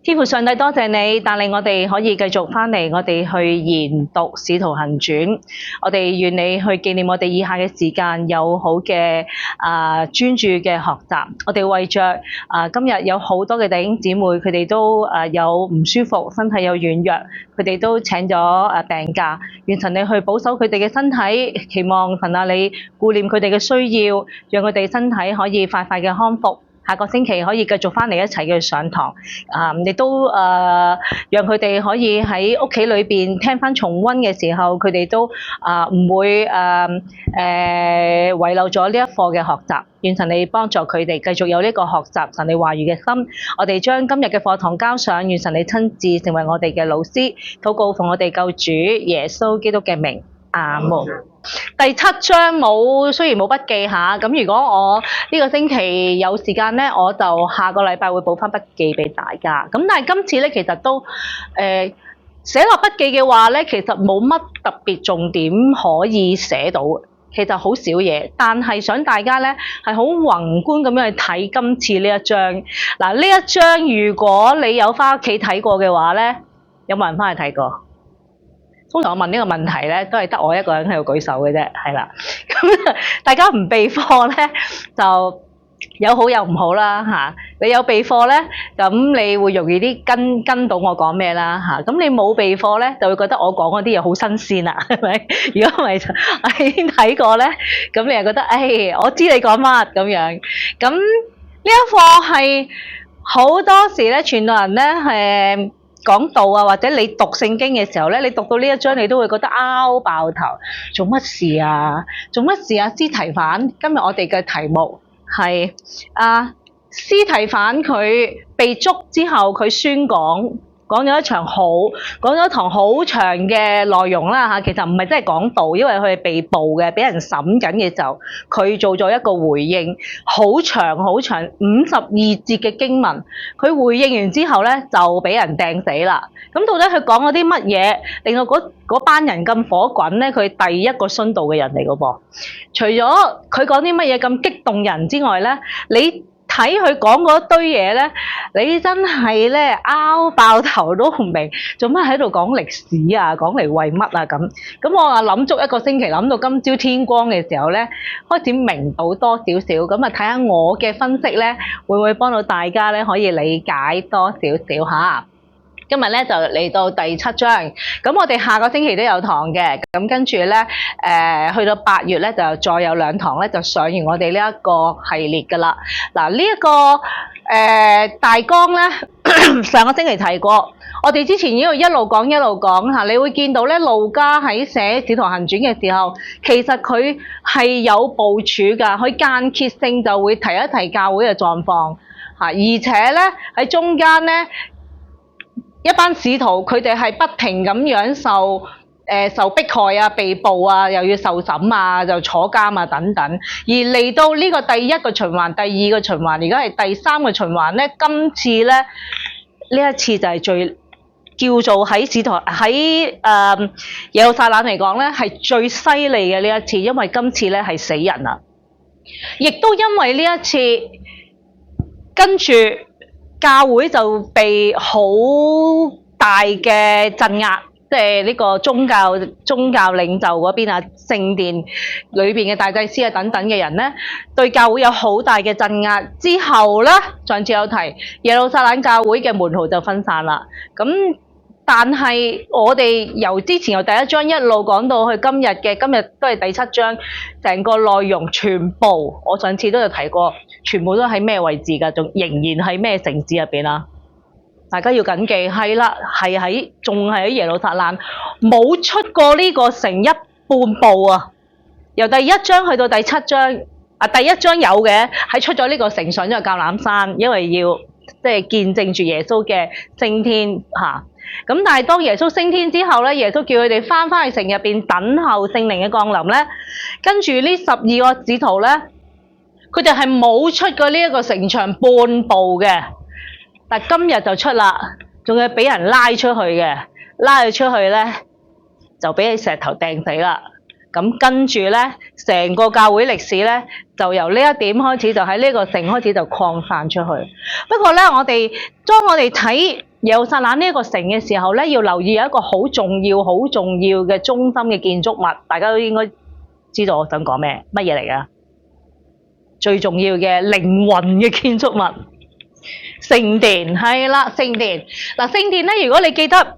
天父上帝，多謝你帶領我哋可以繼續翻嚟，我哋去研讀《使徒行傳》。我哋願你去紀念我哋以下嘅時間有好嘅專注嘅學習。我哋為着今日有好多嘅弟兄姊妹，佢哋都有唔舒服，身體有軟弱，佢哋都請咗病假。願神你去保守佢哋嘅身體，期望神你顧念佢哋嘅需要，讓佢哋身體可以快快嘅康復。下個星期可以繼續翻嚟一齊嘅上堂，亦都讓佢哋可以喺屋企裏邊聽翻重溫嘅時候，佢哋都唔會遺漏咗呢一課嘅學習。願神你幫助佢哋繼續有呢個學習神你話語嘅心。我哋將今日嘅課堂交上，願神你親自成為我哋嘅老師。禱告奉我哋救主耶穌基督嘅名，阿門。第7章雖然冇筆記下，咁如果我呢個星期有時間咧，我就下個禮拜會補翻筆記俾大家。咁但係今次咧，其實都寫落筆記嘅話咧，其實冇乜特別重點可以寫到，其實好少嘢。但係想大家咧係好宏觀咁樣去睇今次呢一章。嗱，呢一章如果你有翻屋企睇過嘅話咧，有冇人翻去睇過？通常我問呢個問題咧，都係得我一個人喺度舉手嘅啫，係啦。咁大家唔備課咧，就有好有唔好啦嚇。你有備課咧，咁你會容易啲跟到我講咩啦嚇。咁你冇備課咧，就會覺得我講嗰啲嘢好新鮮啦，係咪？如果唔係就我已經睇過咧，咁你又覺得我知你講乜咁樣。咁呢一課係好多時咧，傳道人咧講道啊，或者你讀聖經嘅時候咧，你讀到呢一章，你都會覺得拗爆頭，做乜事啊？做乜事啊？司提反，今日我哋嘅題目係司提反佢被捉之後，佢宣講咗一堂好長嘅內容啦嚇。其實唔係真係講道，因為佢係被捕嘅，俾人審緊嘅時候，佢做咗一個回應，好長52節嘅經文。佢回應完之後咧，就俾人掟死啦。咁到底佢講咗啲乜嘢，令到嗰班人咁火滾咧？佢係第一個殉道嘅人嚟㗎噃。除咗佢講啲乜嘢咁激動人之外咧，你睇佢講嗰堆嘢咧，你真係咧拗爆頭都唔明，做乜喺度講歷史啊？講嚟為乜啊？咁我諗足一個星期，諗到今朝天光嘅時候咧，開始明到多少少。咁睇下我嘅分析咧，會唔會幫到大家咧可以理解多少少嚇？今日咧就嚟到第7章，咁我哋下個星期都有堂嘅，咁跟住咧去到8月咧就再有2堂咧就上完我哋呢一個系列噶啦。嗱，呢一個大綱咧上個星期提過，我哋之前一路講嚇，你會見到咧路加喺寫《使徒行傳》嘅時候，其實佢係有部署㗎，佢間歇性就會提一提教會嘅狀況嚇，而且咧喺中間咧。一班使徒佢哋係不停咁樣受迫害啊、被捕啊、又要受審啊、就坐監啊等等，而嚟到呢個第一個循環、第二個循環，而家係第3個循環咧。今次咧呢一次就係最叫做喺耶路撒冷嚟講咧係最犀利嘅呢一次，因為今次咧係死人啦，亦都因為呢一次跟住。教會就被好大嘅鎮壓，即係呢個宗教領袖嗰邊啊，聖殿裏邊嘅大祭司啊等等嘅人咧，對教會有好大嘅鎮壓。之後咧，上次有提耶路撒冷教會嘅門徒就分散啦。咁但係我哋由之前由第1章一路講到去今日都係第7章，成個內容全部我上次都有提過。全部都喺咩位置㗎？仲仍然喺咩城市入邊啊？大家要緊記，係啦，仲係喺耶路撒冷，冇出過呢個城一半步啊！由第1章去到第7章，第1章有嘅，係出咗呢個城上咗橄欖山，因為要即係見證住耶穌嘅升天嚇。咁但係當耶穌升天之後咧，耶穌叫佢哋翻去城入邊等候聖靈嘅降臨咧，跟住呢12個使徒咧。佢哋係冇出過呢一個城牆半步嘅，但今日就出啦，仲要俾人拉出去嘅，拉佢出去咧就俾石頭掟死啦。咁跟住咧，成個教會歷史咧，就由呢一點開始，就喺呢個城開始就擴散出去。不過咧，當我哋睇耶路撒冷呢一個城嘅時候咧，要留意有一個好重要嘅中心嘅建築物，大家都應該知道我想講咩，乜嘢嚟㗎？最重要嘅靈魂嘅建築物，聖殿，係啦，聖殿。嗱，聖殿咧，如果你記得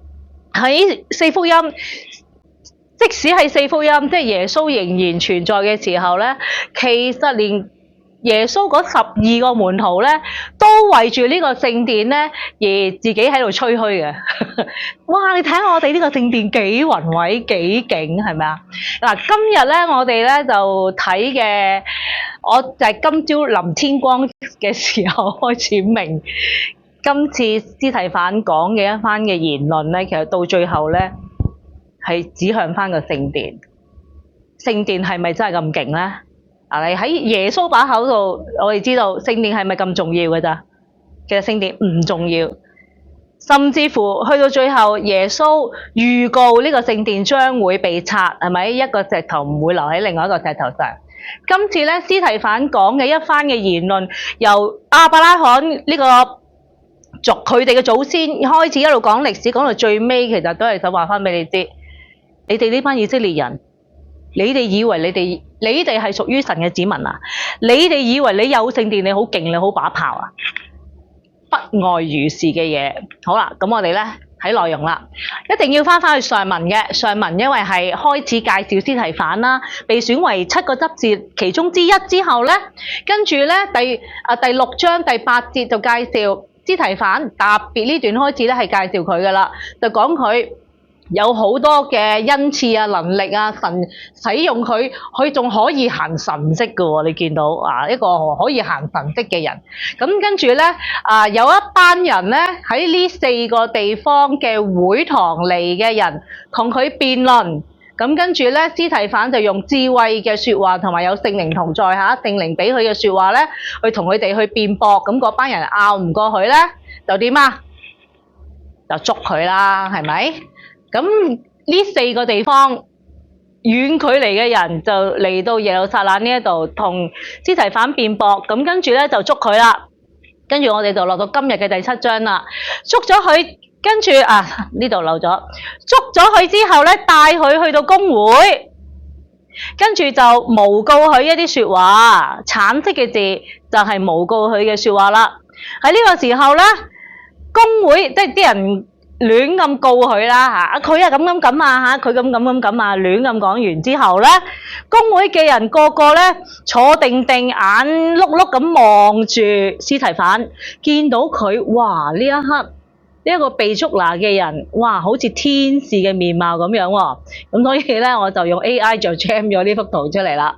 喺四福音，即使係四福音，即係耶穌仍然存在嘅時候咧，其實連耶穌嗰12個門徒咧，都圍住呢個聖殿咧，而自己喺度吹噓嘅。哇！你睇下我哋呢個聖殿幾宏偉幾勁，係咪啊？嗱，今日咧我哋咧就睇嘅，我就係今朝臨天光嘅時候開始明，今次司提反講嘅一番嘅言論咧，其實到最後咧係指向翻個聖殿。聖殿係咪真係咁勁咧？你喺耶穌把口度，我哋知道聖殿係咪咁重要嘅咋？其實聖殿唔重要，甚至乎去到最後，耶穌預告呢個聖殿將會被拆，係咪？一個石頭唔會留喺另外一個石頭上。今次咧，司提反講嘅一番嘅言論，由亞伯拉罕呢個佢哋嘅祖先開始一路講歷史，講到最尾，其實都係想話翻俾你知，你哋呢班以色列人，你哋以為你哋係屬於神嘅子民啊？你哋以為你有聖殿，你好勁，你好把炮啊？不外如是嘅嘢。好啦，咁我哋咧睇內容啦，一定要翻去上文嘅上文，因為係開始介紹司提反啦，被選為7個執事其中之一之後咧，跟住咧第6章第8節就介紹司提反，特別呢段開始咧係介紹佢噶啦，就講佢有好多嘅恩賜啊、能力啊，神使用佢，佢仲可以行神蹟嘅喎。你見到啊，一個可以行神蹟嘅人。咁跟住咧有一班人咧喺呢4個地方嘅會堂嚟嘅人同佢辯論。咁跟住咧，司提反就用智慧嘅説話同埋有聖靈同在嚇，聖靈俾佢嘅説話咧，去同佢哋去辯駁。咁嗰班人拗唔過去咧，就點啊？就捉佢啦，係咪？咁呢4個地方遠距離嘅人就嚟到耶路撒冷呢一度同司提反辯駁，咁跟住咧就捉佢啦。跟住我哋就落到今日嘅第7章啦，捉咗佢，跟住呢度漏咗，捉咗佢之後咧，帶佢去到公會，跟住就誣告佢一啲説話，橙色嘅字就係誣告佢嘅説話啦。喺呢個時候咧，公會即係啲人亂咁告佢啦嚇，佢係咁啊嚇，佢咁啊，亂咁講完之後咧，公會嘅人個個咧坐定定，眼碌碌咁望住司提反，見到佢，哇！呢一刻呢一個被捉拿嘅人，哇！好似天使嘅面貌咁樣喎，咁所以咧我就用 AI 就 jam 咗呢幅圖出嚟啦。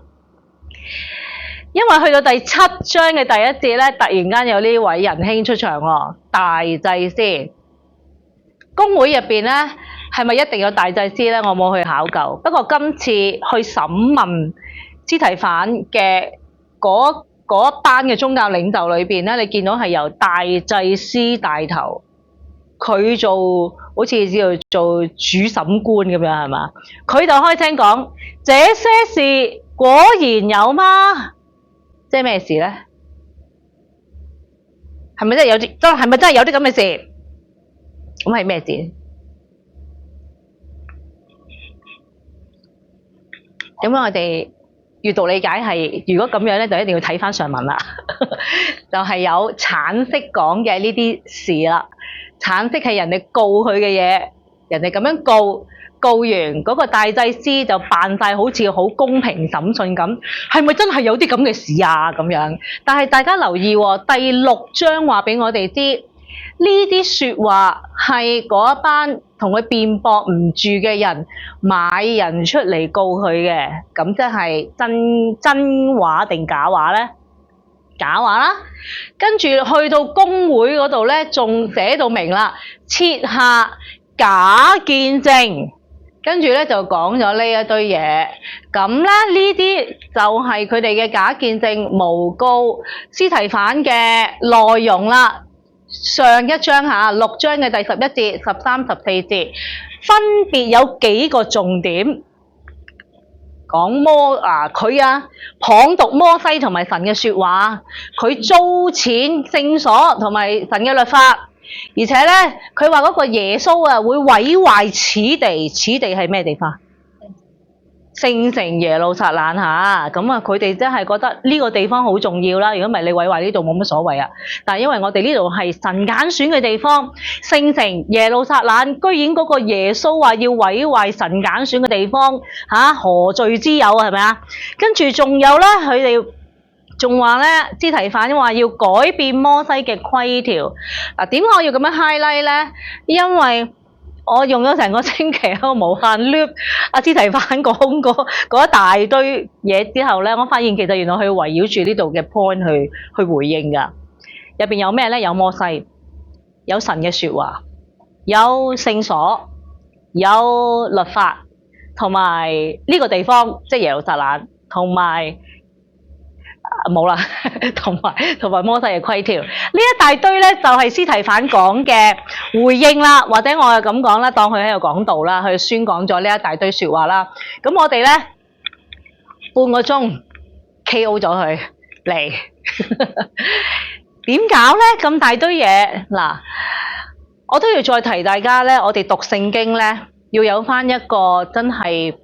因為去到第7章嘅第1節咧，突然間有呢位仁兄出場喎，大祭司。公會入邊咧，係咪一定有大祭司咧？我冇去考究。不過今次去審問司提反嘅嗰一班嘅宗教領袖裏邊咧，你見到係由大祭司帶頭，佢好似叫做主審官咁樣係嘛？佢就開聲講：這些事果然有嗎？即係咩事咧？係咪真係有啲？係咪真係有啲咁嘅事？咁係咩字？咁我哋閱讀理解係，如果咁樣咧，就一定要睇返上文啦。就係有橙色講嘅呢啲事啦。橙色係人哋告佢嘅嘢，人哋咁樣告完嗰個大祭司就扮晒好似好公平審訊咁，係咪真係有啲咁嘅事啊？咁樣，但係大家留意喎，第6章話俾我哋知。呢啲説話係嗰一班同佢辯駁唔住嘅人買人出嚟告佢嘅，咁即係真話定假話咧？假話啦。跟住去到公會嗰度咧，仲寫到明啦，設下假見證，跟住咧就講咗呢一堆嘢。咁咧呢啲就係佢哋嘅假見證，誣告司提反嘅內容啦。上一章6章嘅第11節、13、14節，分別有幾個重點。佢謗讀摩西同埋神嘅說話，佢糟踐聖所同埋神嘅律法，而且咧佢話嗰個耶穌會毀壞此地，此地係咩地方？聖城耶路撒冷嚇，咁佢哋真係覺得呢個地方好重要啦。如果唔係你毀壞呢度冇乜所謂啊。但係因為我哋呢度係神揀選嘅地方，聖城耶路撒冷，居然嗰個耶穌話要毀壞神揀選嘅地方何罪之有係咪啊？跟住仲有咧，佢哋仲話咧，司提反話要改變摩西嘅規條。嗱，點解我要咁樣 highlight 咧？因為我用咗成個星期喺度無限 loop 司提反講嗰一大堆嘢之後咧，我發現其實原來佢圍繞住呢度嘅 point 去回應㗎。入邊有咩咧？有摩西，有神嘅説話，有聖所，有律法，同埋呢個地方即係耶路撒冷，同埋冇啦，同埋摩西嘅規條，呢一大堆咧就係司提反講嘅回應啦，或者我就咁講啦，當佢喺度講道啦，佢宣講咗呢一大堆説話啦。咁我哋咧半個鐘 KO 咗佢嚟，點搞咧？咁大堆嘢嗱，我都要再提大家咧，我哋讀聖經咧要有返一個真係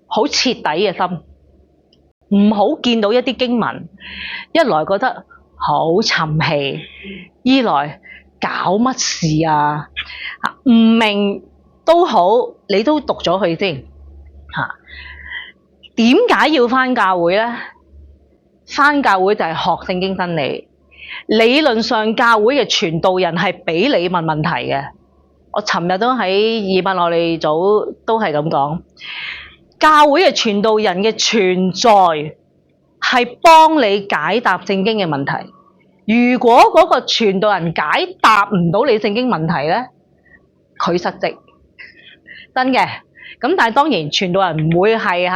好徹底嘅心。唔好見到一啲經文，一來覺得好沉氣，二來搞乜事啊？唔明都好，你都讀咗佢先嚇。點解要返教會咧？返教會就係學聖經真理。理論上教會嘅傳道人係俾你問問題嘅。我尋日都喺以馬內利組都係咁講。教會嘅傳道人嘅存在係幫你解答聖經嘅問題。如果嗰個傳道人解答唔到你聖經問題咧，佢失職，真嘅。咁但係當然傳道人唔會係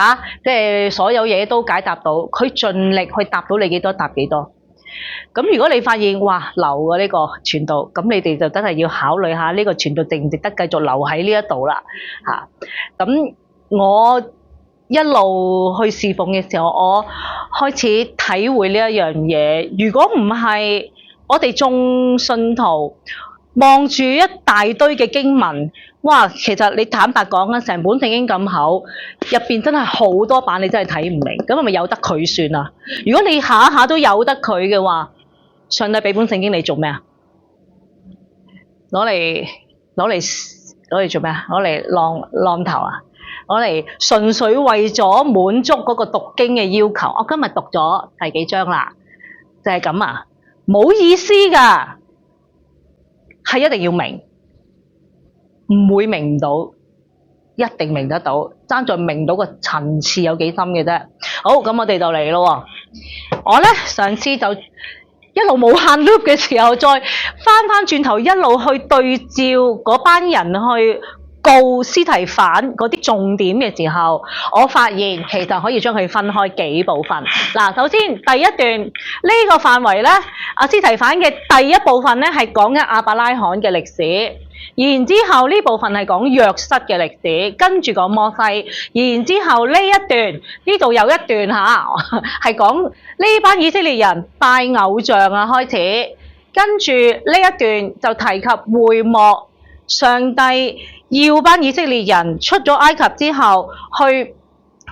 即係所有嘢都解答到，佢盡力去答到你幾多答幾多。咁如果你發現哇流嘅呢個傳道，咁你哋就真係要考慮下呢個傳道值唔值得繼續留喺呢一度啦嚇。咁我一路去侍奉嘅時候，我開始體會呢一樣嘢。如果唔係我哋眾信徒望住一大堆嘅經文，哇！其實你坦白講啊，成本聖經咁厚，入邊真係好多版，你真係睇唔明。咁係咪由得佢算啊？如果你下下都由得佢嘅話，上帝俾本聖經你做咩啊？攞嚟做咩啊？攞嚟浪頭啊？攞嚟純粹為咗滿足嗰個讀經嘅要求。我今日讀咗第幾章啦？就係咁啊，冇意思㗎，係一定要明，唔會明唔到，一定明得到，爭在明到個層次有幾深嘅啫。好，咁我哋就嚟咯。我咧上次就一路無限 loop 嘅時候，再翻轉頭一路去對照嗰班人去告司提反嗰啲重點嘅時候，我發現其實可以將佢分開幾部分。嗱，首先第一段呢個範圍咧，司提反嘅第一部分咧係講緊亞伯拉罕嘅歷史，然之後呢部分係講約瑟嘅歷史，跟住講摩西，然之後呢一段呢度有一段係講呢班以色列人拜偶像開始，跟住呢一段就提及會幕，上帝要班以色列人出咗埃及之後去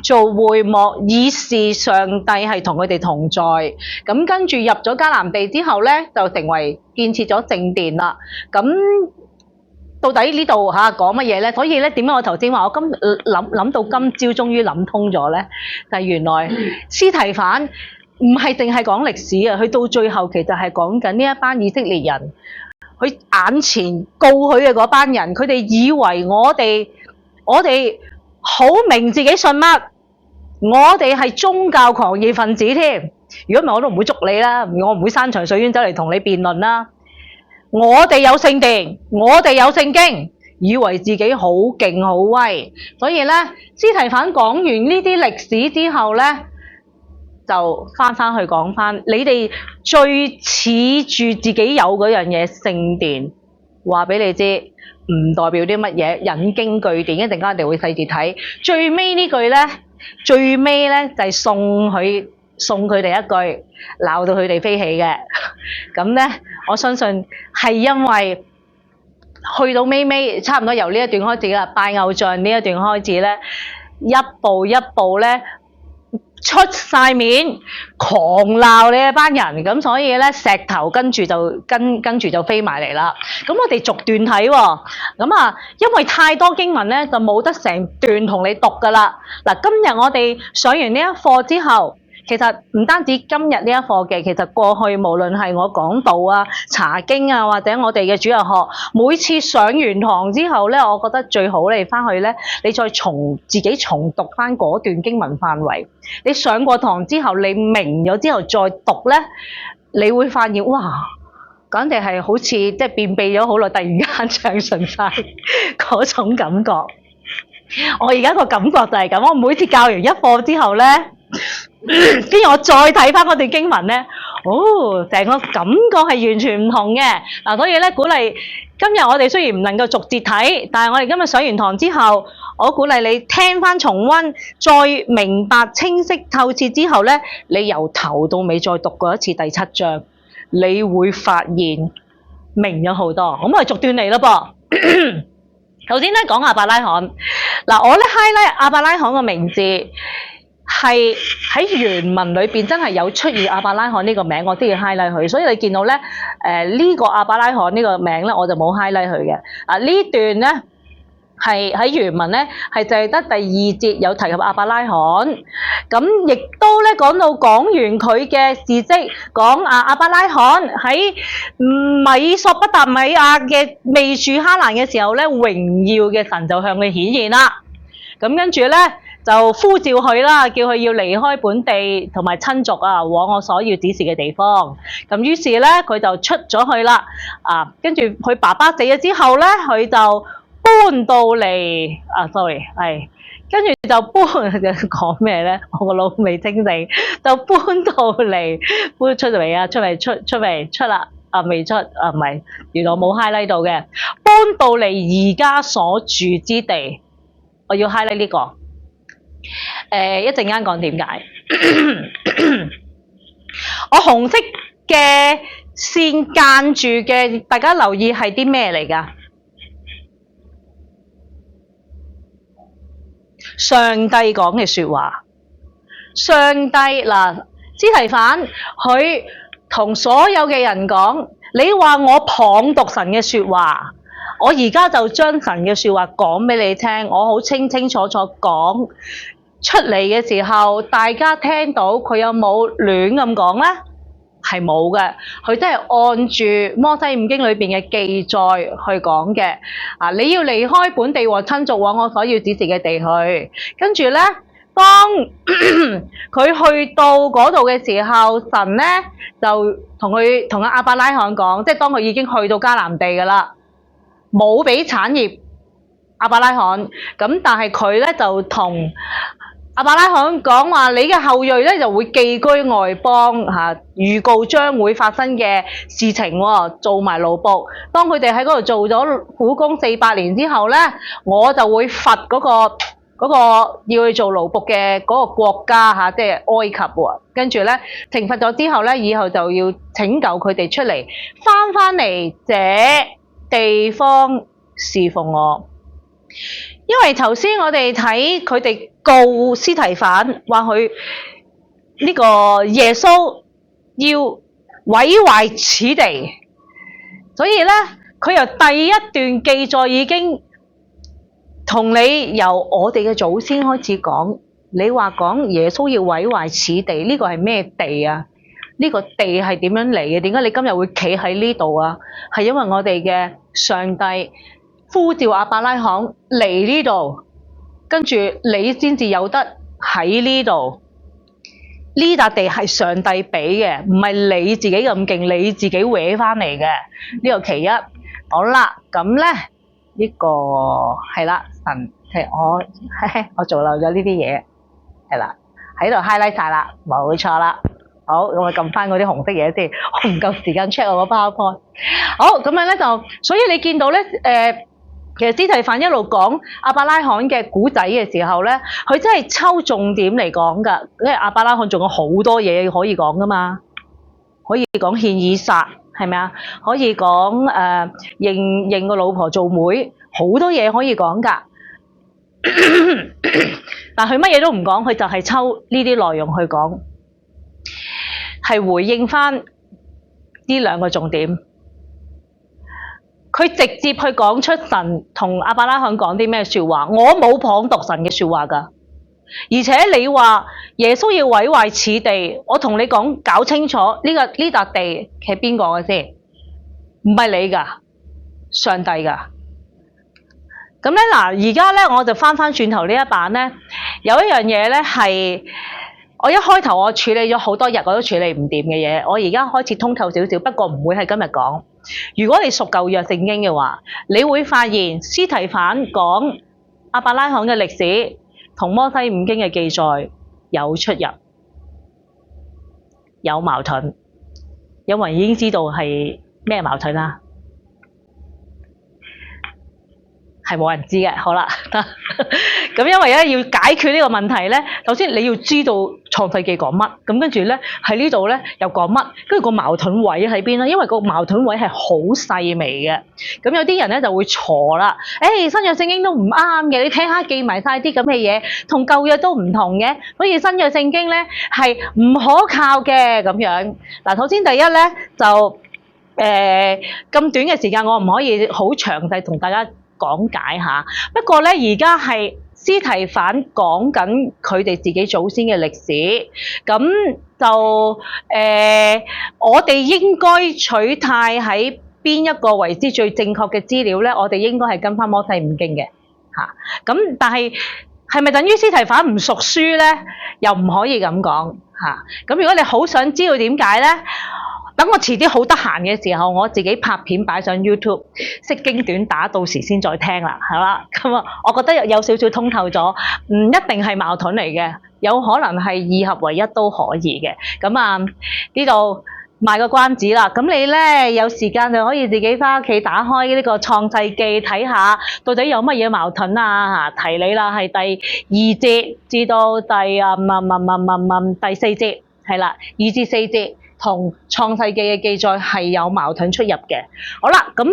做會幕，以示上帝係同佢哋同在。咁跟住入咗迦南地之後咧，就成為建設咗聖殿啦。咁到底呢度講乜嘢咧？所以咧，點解我頭先話我諗到今朝終於諗通咗咧？就係原來司提反唔係淨係講歷史啊，佢到最後其實係講緊呢一班以色列人。佢眼前告佢嘅嗰班人，佢哋以為我哋好明自己信乜，我哋係宗教狂熱分子添。如果唔係我都唔會捉你啦，我唔會山長水遠走嚟同你辯論啦。我哋有聖殿，我哋有聖經，以為自己好勁好威。所以咧，司提反講完呢啲歷史之後咧，就翻去講翻，你哋最似住自己有嗰樣嘢聖殿，話俾你知，唔代表啲乜嘢，引經據典，一陣間我哋會細節睇。最尾呢句咧，最尾咧就係送佢哋一句，鬧到佢哋飛起嘅。咁咧，我相信係因為去到尾，差唔多由呢一段開始啦，拜偶像呢一段開始咧，一步一步咧出晒面，狂鬧你一班人，咁所以咧石頭跟住就飛埋嚟啦。咁我哋逐段睇喎，咁啊，因為太多經文咧，就冇得成段同你讀噶啦。嗱，今日我哋上完呢一課之後，其實唔單止今日呢一課嘅，其實過去無論係我講道啊、查經啊，或者我哋嘅主日學，每次上完堂之後咧，我覺得最好你翻去咧，你再自己重讀翻嗰段經文範圍。你上過堂之後，你明咗之後再讀咧，你會發現哇，簡直係好似即係便秘咗好耐，突然間暢順晒嗰種感覺。我而家個感覺就係咁，我每次教完一課之後咧，跟住我再睇翻嗰段經文咧，成個感覺係完全唔同嘅。嗱，所以咧鼓勵今日我哋雖然唔能夠逐節睇，但係我哋今日上完堂之後，我鼓勵你聽翻重溫，再明白清晰透徹之後咧，你由頭到尾再讀過一次第7章，你會發現明咗好多。咁我哋逐段嚟咯噃。頭先咧講亞伯拉罕，嗱，我咧 highlight 亞伯拉罕個名字係喺原文裏邊真係有出現亞伯拉罕呢個名，我都要 highlight 佢。所以你見到咧，呢個亞伯拉罕呢個名咧，我就冇 highlight 佢嘅。呢段咧係喺原文咧係就係得第2節有提及亞伯拉罕，咁亦都咧講完佢嘅事蹟，講亞伯拉罕喺米索不達米亞嘅未住哈蘭嘅時候咧，榮耀嘅神就向佢顯現啦。咁跟住咧就呼召佢啦，叫佢要離開本地同埋親族啊，往我所要指示嘅地方。咁於是咧佢就出咗去啦。跟住佢爸爸死咗之後咧，佢就搬到嚟跟住就搬講咩咧？我個腦未清醒，就搬到嚟，搬出嚟啊！出啦！未出唔係，原來冇 highlight 到嘅，搬到嚟而家所住之地，我要 highlight 呢個。一陣間講點解。我紅色嘅線間住嘅，大家留意係啲咩嚟㗎？上帝講嘅說話，上帝嗱，司提反佢同所有嘅人講，你話我謗讟神嘅說話，我而家就將神嘅說話講俾你聽，我好清清楚楚講出嚟嘅時候，大家聽到佢有冇亂咁講呢？係冇嘅，佢都係按住摩西五經裏邊嘅記載去講嘅。你要離開本地和親族，往我所要指示嘅地去。跟住咧，當佢去到嗰度嘅時候，神咧就同阿亞伯拉罕講，即係當佢已經去到迦南地噶啦，冇俾產業亞伯拉罕，咁但係佢咧就同亞伯拉罕講話，你嘅後裔咧就會寄居外邦，預告將會發生嘅事情喎，做埋奴僕。當佢哋喺嗰度做咗苦工400年之後咧，我就會罰嗰個要去做奴僕嘅嗰個國家即係埃及喎。跟住咧懲罰咗之後咧，以後就要拯救佢哋出嚟，翻嚟這地方侍奉我。因為頭先我哋睇佢哋告司提反，話佢呢個耶穌要毀壞此地，所以咧佢由第一段記載已經同你由我哋嘅祖先開始講，你話講耶穌要毀壞此地，呢個係咩地啊？呢個地係點樣嚟嘅？點解你今日會企喺呢度啊？係因為我哋嘅上帝呼召亞伯拉罕嚟呢度，跟住你先至有得喺呢度。呢笪地係上帝俾嘅，唔係你自己咁勁，你自己搲翻嚟嘅。呢個其一。好啦，咁咧呢個係啦，神係我做漏咗呢啲嘢，係啦，喺度 highlight 晒啦，冇錯啦。好，我撳翻嗰啲紅色嘢先，我唔夠時間 check 我個 PowerPoint。好，咁樣咧就，所以你見到咧，其實司提反一路講亞伯拉罕嘅古仔嘅時候咧，佢真係抽重點嚟講㗎，因為亞伯拉罕仲有好多嘢可以講㗎嘛，可以講獻以撒，係咪啊？可以講認個老婆做妹，好多嘢可以講㗎。但佢乜嘢都唔講，佢就係抽呢啲內容去講，係回應返呢兩個重點。佢直接去講出神同亞伯拉罕講啲咩説話，我冇謗讟神嘅説話㗎。而且你話耶穌要毀壞此地，我同你講搞清楚呢笪地係邊個嘅先？唔係你㗎，上帝㗎。咁咧嗱，而家咧我就翻轉頭呢一版咧，有一樣嘢咧係我一開頭我處理咗好多日我都處理唔掂嘅嘢，我而家開始通透少少，不過唔會喺今日講。如果你熟舊約聖經嘅話，你會發現司提反講亞伯拉罕嘅歷史同摩西五經嘅記載有出入，有矛盾。有冇人已經知道係咩矛盾啦？係冇人知嘅，好啦，咁因為咧要解決呢個問題咧，首先你要知道創世記講乜，咁跟住咧喺呢度咧又講乜，跟住個矛盾位喺邊咧？因為個矛盾位係好細微嘅，咁有啲人咧就會錯啦，新約聖經都唔啱嘅，你睇下記埋晒啲咁嘅嘢，同舊約都唔同嘅，所以新約聖經咧係唔可靠嘅咁樣。嗱，首先第一咧就咁短嘅時間，我唔可以好詳細同大家講解下，不過咧而家係司提反講緊佢哋自己祖先嘅歷史，咁就我哋應該取態喺邊一個為之最正確嘅資料咧？我哋應該係跟翻摩西五經嘅嚇，咁但係係咪等於司提反唔熟書咧？又唔可以咁講嚇。咁如果你好想知道點解咧？等我遲啲好得閒嘅時候，我自己拍片擺上 YouTube， 識經短打，到時先再聽啦，係嘛？咁啊，我覺得有少少通透咗，唔一定係矛盾嚟嘅，有可能係二合為一都可以嘅。咁啊，呢度賣個關子啦。咁你咧有時間就可以自己翻屋企打開呢個創世記睇下，到底有乜嘢矛盾啊？提你啦，係第2節至到第4節，係啦，2至4節。同創世記嘅記載係有矛盾出入嘅。好啦，咁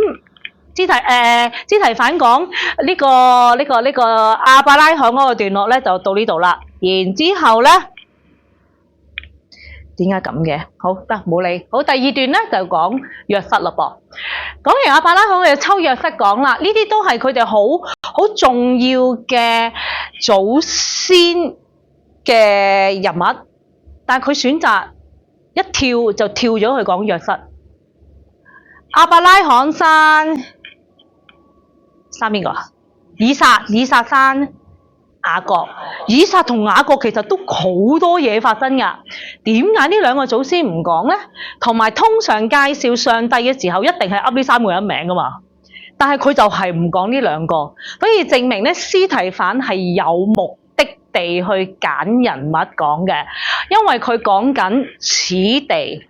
司提反講呢個亞伯拉罕嗰個段落咧，就到呢度啦。然之後咧，點解咁嘅？好得冇理。好，第二段咧就講約瑟嘞噃。講完亞伯拉罕，我就抽約瑟講啦。呢啲都係佢哋好重要嘅祖先嘅人物，但係佢選擇一跳就跳咗去講約瑟。亞伯拉罕生邊個啊？以撒生雅各。以撒同雅各其實都好多嘢發生㗎。點解呢兩個祖先唔講咧？同埋通常介紹上帝嘅時候，一定係噏呢3個人名㗎嘛。但係佢就係唔講呢兩個，所以證明咧司提反係有目的地去揀人物講嘅，因為佢講緊此地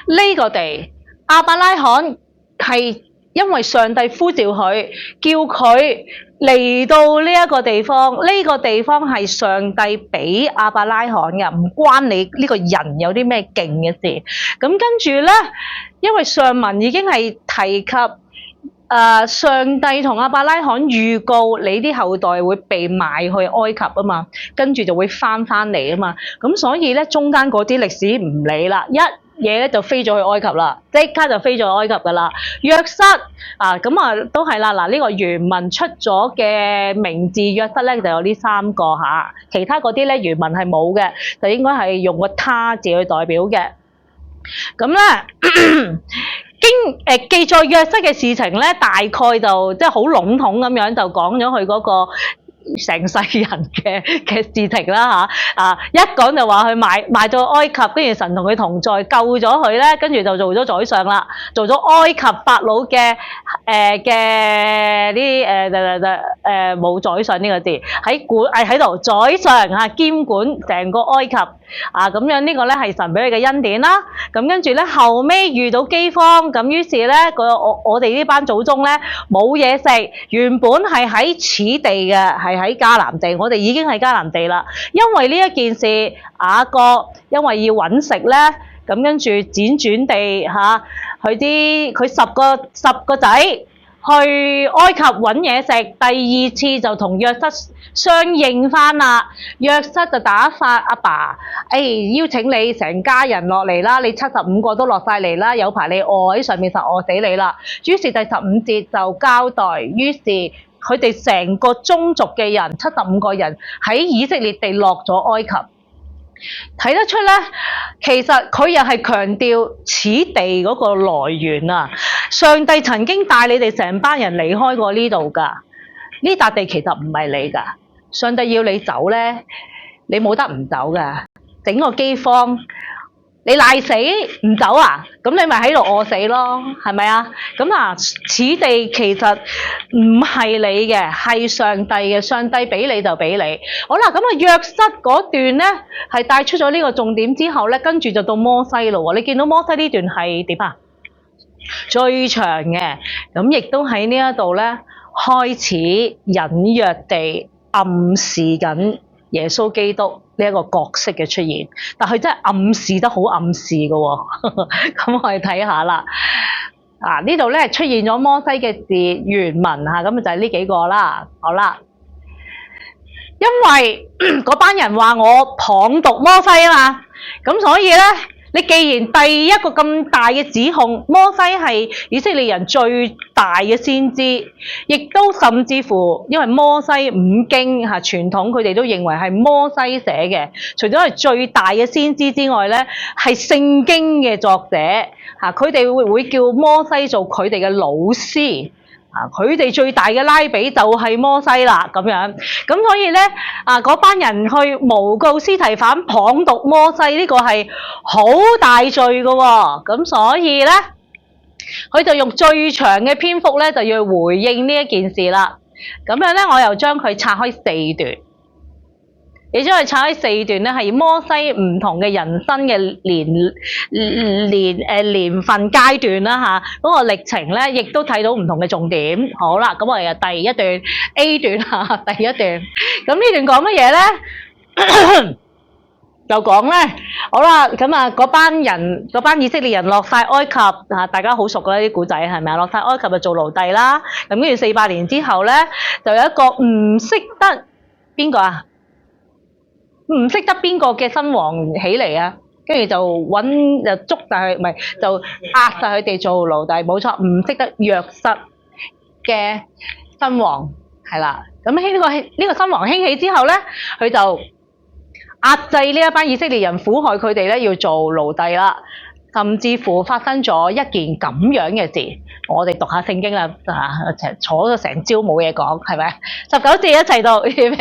呢個地，亞伯拉罕係因為上帝呼召佢，叫佢嚟到呢一個地方，呢個地方係上帝俾亞伯拉罕嘅，唔關你呢個人有啲咩勁嘅事。咁跟住咧，因為上文已經係提及。上帝同亞伯拉罕預告你啲後代會被賣去埃及啊嘛，跟住就會翻嚟啊嘛，咁所以咧中間嗰啲歷史唔理啦，一嘢咧就飛咗去埃及啦，即刻就飛咗去埃及噶啦。約瑟咁啊都係啦，嗱呢個原文出咗嘅名字約瑟咧就有呢3個嚇，其他嗰啲咧原文係冇嘅，就應該係用個他字去代表嘅。咁咧。記載約瑟嘅事情咧，大概就即係好籠統咁樣就講咗佢嗰個成世人嘅事情啦嚇。一講就話佢賣到埃及，跟住神同佢同在，救咗佢咧，跟住就做咗宰相啦，做咗埃及法老嘅嘅啲冇宰相呢個字喺度宰相兼管成個埃及咁樣呢個咧係神俾佢嘅恩典啦。咁跟住咧後尾遇到饑荒，咁於是咧我哋呢班祖宗咧冇嘢食，原本係喺此地嘅，係喺迦南地，我哋已經喺迦南地啦。因為呢一件事，雅各因為要揾食咧，咁跟住輾轉地佢十個仔去埃及揾嘢食，第二次就同約瑟相應翻啦。約瑟就打發阿爸，邀請你成家人落嚟啦，你75個都落晒嚟啦，有排你餓喺上面實餓死你啦。於是第15節就交代，於是佢哋成個宗族嘅人75個人喺以色列地落咗埃及。睇得出咧，其實佢又係強調此地嗰個來源啊！上帝曾經帶你哋成班人離開過呢度㗎，呢笪地其實唔係你㗎。上帝要你走咧，你冇得唔走㗎。整個饑荒，你賴死唔走啊？咁你咪喺度餓死咯，係咪啊？咁此地其實唔係你嘅，係上帝嘅。上帝俾你就俾你。好啦，咁約瑟嗰段咧係帶出咗呢個重點之後咧，跟住就到摩西咯喎。你見到摩西呢段係點啊？最長嘅，咁亦都喺呢一度咧開始隱約地暗示緊耶穌基督呢一個角色嘅出現，但佢真係暗示得好暗示嘅喎。咁我哋睇下啦。呢度咧出現咗摩西嘅字原文咁就係呢幾個啦。好啦，因為嗰班人話我謗讟摩西啊嘛，咁所以咧，你既然第一個咁大嘅指控，摩西係以色列人最大嘅先知，亦都甚至乎因為摩西五經傳統，佢哋都認為係摩西寫嘅。除咗係最大嘅先知之外咧，係聖經嘅作者佢哋會叫摩西做佢哋嘅老師。佢哋最大嘅拉比就係摩西啦，咁樣。咁所以咧，嗰班人去誣告司提反謗讟摩西，呢個係好大罪嘅喎。咁所以咧，佢就用最長嘅篇幅咧，就要回應呢一件事啦。咁樣咧，我又將佢拆開4段。你將佢拆開4段咧，係摩西唔同嘅人生嘅年份階段啦嗰個歷程咧，亦都睇到唔同嘅重點。好啦，咁我哋第一段 A 段第一段。咁呢段講乜嘢咧？就講咧，好啦，咁嗰班以色列人落晒埃及大家好熟㗎啲古仔係咪啊？落晒埃及就做奴隸啦。咁跟住400年之後咧，就有一個唔識得邊個啊？唔識得邊個嘅新王起嚟啊，跟住就捉晒佢，唔係就壓晒佢哋做奴隸，冇錯，唔識得約瑟嘅新王係啦。咁呢個新王興起之後咧，佢就壓制呢一班以色列人，苦害佢哋咧，要做奴隸啦。甚至乎發生咗一件咁樣嘅事，我哋讀下聖經啦，坐咗成朝冇嘢講，係咪？19節一齊讀，預備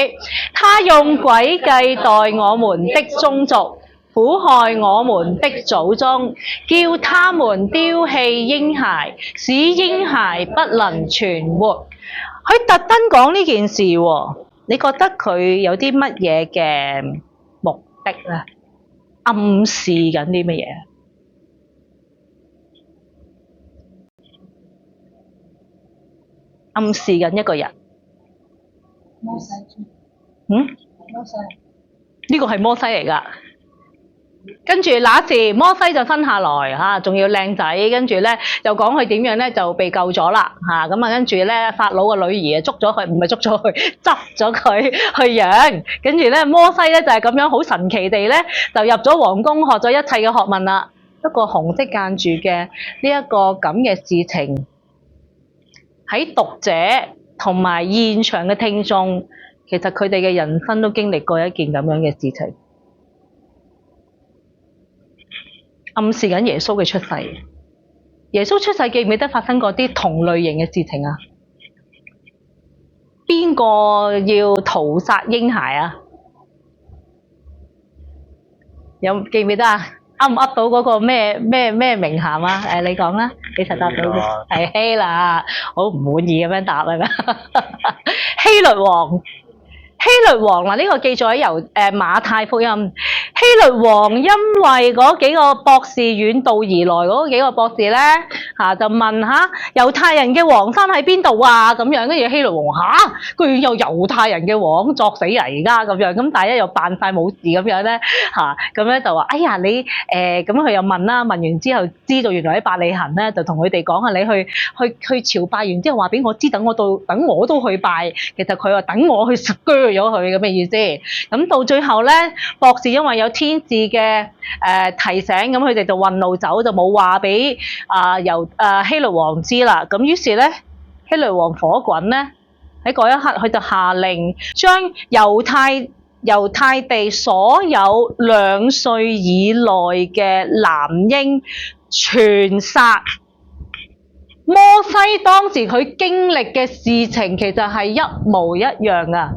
起。他用詭計待我們的宗族，苦害我們的祖宗，叫他們丟棄嬰孩，使嬰孩不能存活。佢特登講呢件事喎，你覺得佢有啲乜嘢嘅目的咧？暗示緊啲乜嘢？暗示緊一個人。摩西。摩西。呢個係摩西嚟㗎。跟住那時摩西就生下來仲要靚仔，跟住咧就講佢點樣咧就被救咗啦咁跟住咧法老個女兒捉咗佢，唔係捉咗佢，執咗佢去養。跟住咧摩西咧就係咁樣好神奇地咧就入咗皇宮，學咗一切嘅學問啦。不過紅色間住嘅呢一個咁嘅事情，喺讀者同埋現場嘅聽眾，其實佢哋嘅人生都經歷過一件咁樣嘅事情，暗示緊耶穌嘅出世。耶穌出世記唔記得發生過啲同類型嘅事情啊？邊個要屠殺嬰孩啊？記唔記得啊？噏唔噏到嗰個咩名銜啊？你講啦，你實答到嘅係希啦，好唔滿意咁樣答係咪？希律王。希律王嗱，呢個記載喺馬太福音。希律王因為嗰幾個博士遠道而來嗰幾個博士咧就問下猶太人嘅王生喺邊度啊？咁樣跟住希律王居然有猶太人嘅王，作死啊而家咁樣，咁但係又扮晒冇事咁樣咧咁咧就話哎呀你咁佢又問啦，問完之後知道原來喺伯利恆咧，就同佢哋講你去朝拜完之後話俾我知，等我都去拜。其實佢話等我去咗佢咁嘅意思，咁到最後咧，博士因為有天使嘅提醒，咁佢哋就運路走，就冇話俾希律王知啦。咁於是咧，希律王火滾咧，喺嗰一刻佢就下令將猶太地所有2歲以內嘅男嬰全殺。摩西當時佢經歷嘅事情其實係一模一樣噶。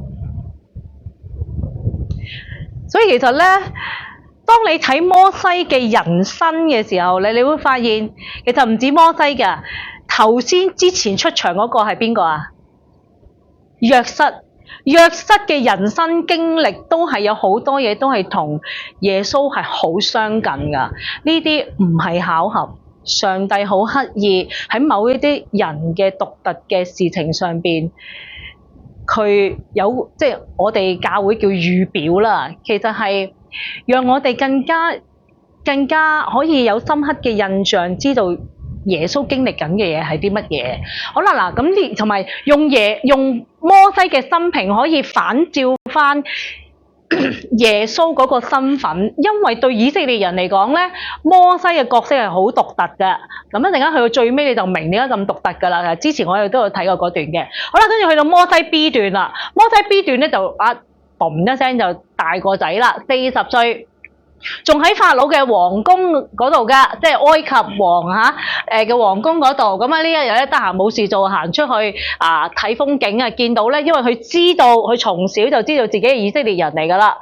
所以其實咧，當你睇摩西嘅人生嘅時候，你會發現其實唔止摩西㗎。頭先之前出場嗰個係邊個啊？約瑟嘅人生經歷都係有好多嘢都係同耶穌係好相近㗎。呢啲唔係巧合，上帝好刻意喺某一啲人嘅獨特嘅事情上邊。佢有即係我哋教會叫預表啦，其實係讓我哋更加可以有深刻嘅印象，知道耶穌經歷緊嘅嘢係啲乜嘢。好啦嗱，咁同埋用摩西嘅生平可以反照翻耶穌嗰個身份，因為對以色列人嚟講咧，摩西嘅角色係好獨特嘅。咁一陣間去到最尾你就明點解咁獨特㗎啦。之前我哋都有睇過嗰段嘅。好啦，跟住去到摩西 B 段啦。摩西 B 段咧就嘣一聲就大個仔啦，40歲。仲喺法老嘅皇宮嗰度㗎，即係埃及王嘅皇宮嗰度。咁呢一日咧得閒冇事做，行出去睇風景啊，見到咧，因為佢知道佢從小就知道自己係以色列人嚟㗎啦。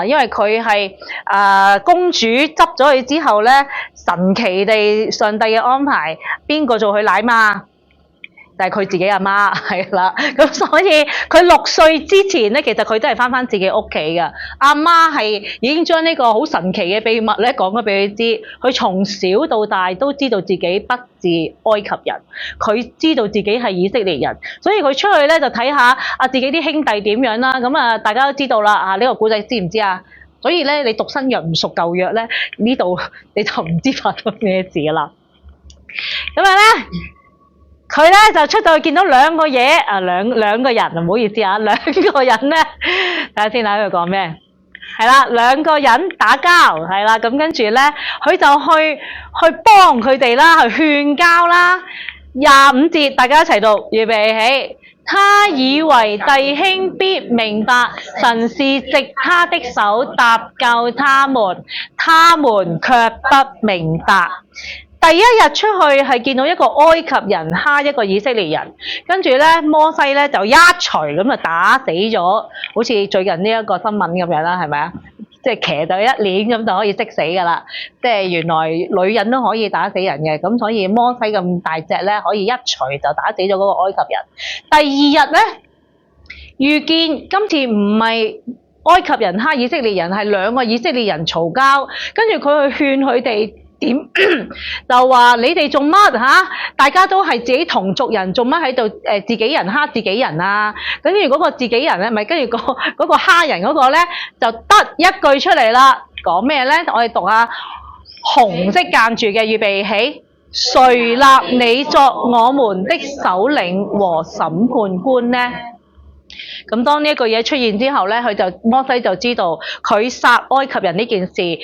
因為佢係公主執咗佢之後咧，神奇地上帝嘅安排，邊個做佢奶媽？但係佢自己阿媽係啦，咁所以佢6歲之前咧，其實佢都係返自己屋企㗎。阿媽係已經將呢個好神奇嘅秘密咧講咗俾佢知，佢從小到大都知道自己不是埃及人，佢知道自己係以色列人，所以佢出去咧就睇下自己啲兄弟點樣啦。咁大家都知道啦，呢個古仔知唔知啊？所以咧，你讀新約唔熟舊約咧，呢度你就唔知發生咩事㗎啦。咁咧。佢咧就出到去見到兩個嘢，兩個人，唔好意思啊，兩個人咧，睇下先睇佢講咩，係啦，兩個人打交，係啦，咁跟住咧，佢就去幫佢哋啦，去勸交啦。25節，大家一齊讀，預備起。他以為弟兄必明白，神是藉他的手搭救他們，他們卻不明白。第一日出去係見到一個埃及人蝦一個以色列人，跟住咧摩西咧就一錘咁就打死咗，好似最近呢一個新聞咁樣啦，係咪啊？即係騎到一鏈咁就可以識死㗎啦！即係原來女人都可以打死人嘅，咁所以摩西咁大隻咧，可以一錘就打死咗嗰個埃及人。第二日咧，遇見今次唔係埃及人蝦以色列人，係兩個以色列人嘈交，跟住佢去勸佢哋。就話你哋做乜大家都係自己同族人，做乜喺度自己人蝦自己人啊？跟住嗰個自己人咧，咪跟住嗰個蝦人嗰個咧，就得一句出嚟啦，講咩咧？我哋讀下紅色間住嘅，預備起。誰立你作我們的首領和審判官呢？咁當呢一句嘢出現之後咧，摩西就知道佢殺埃及人呢件事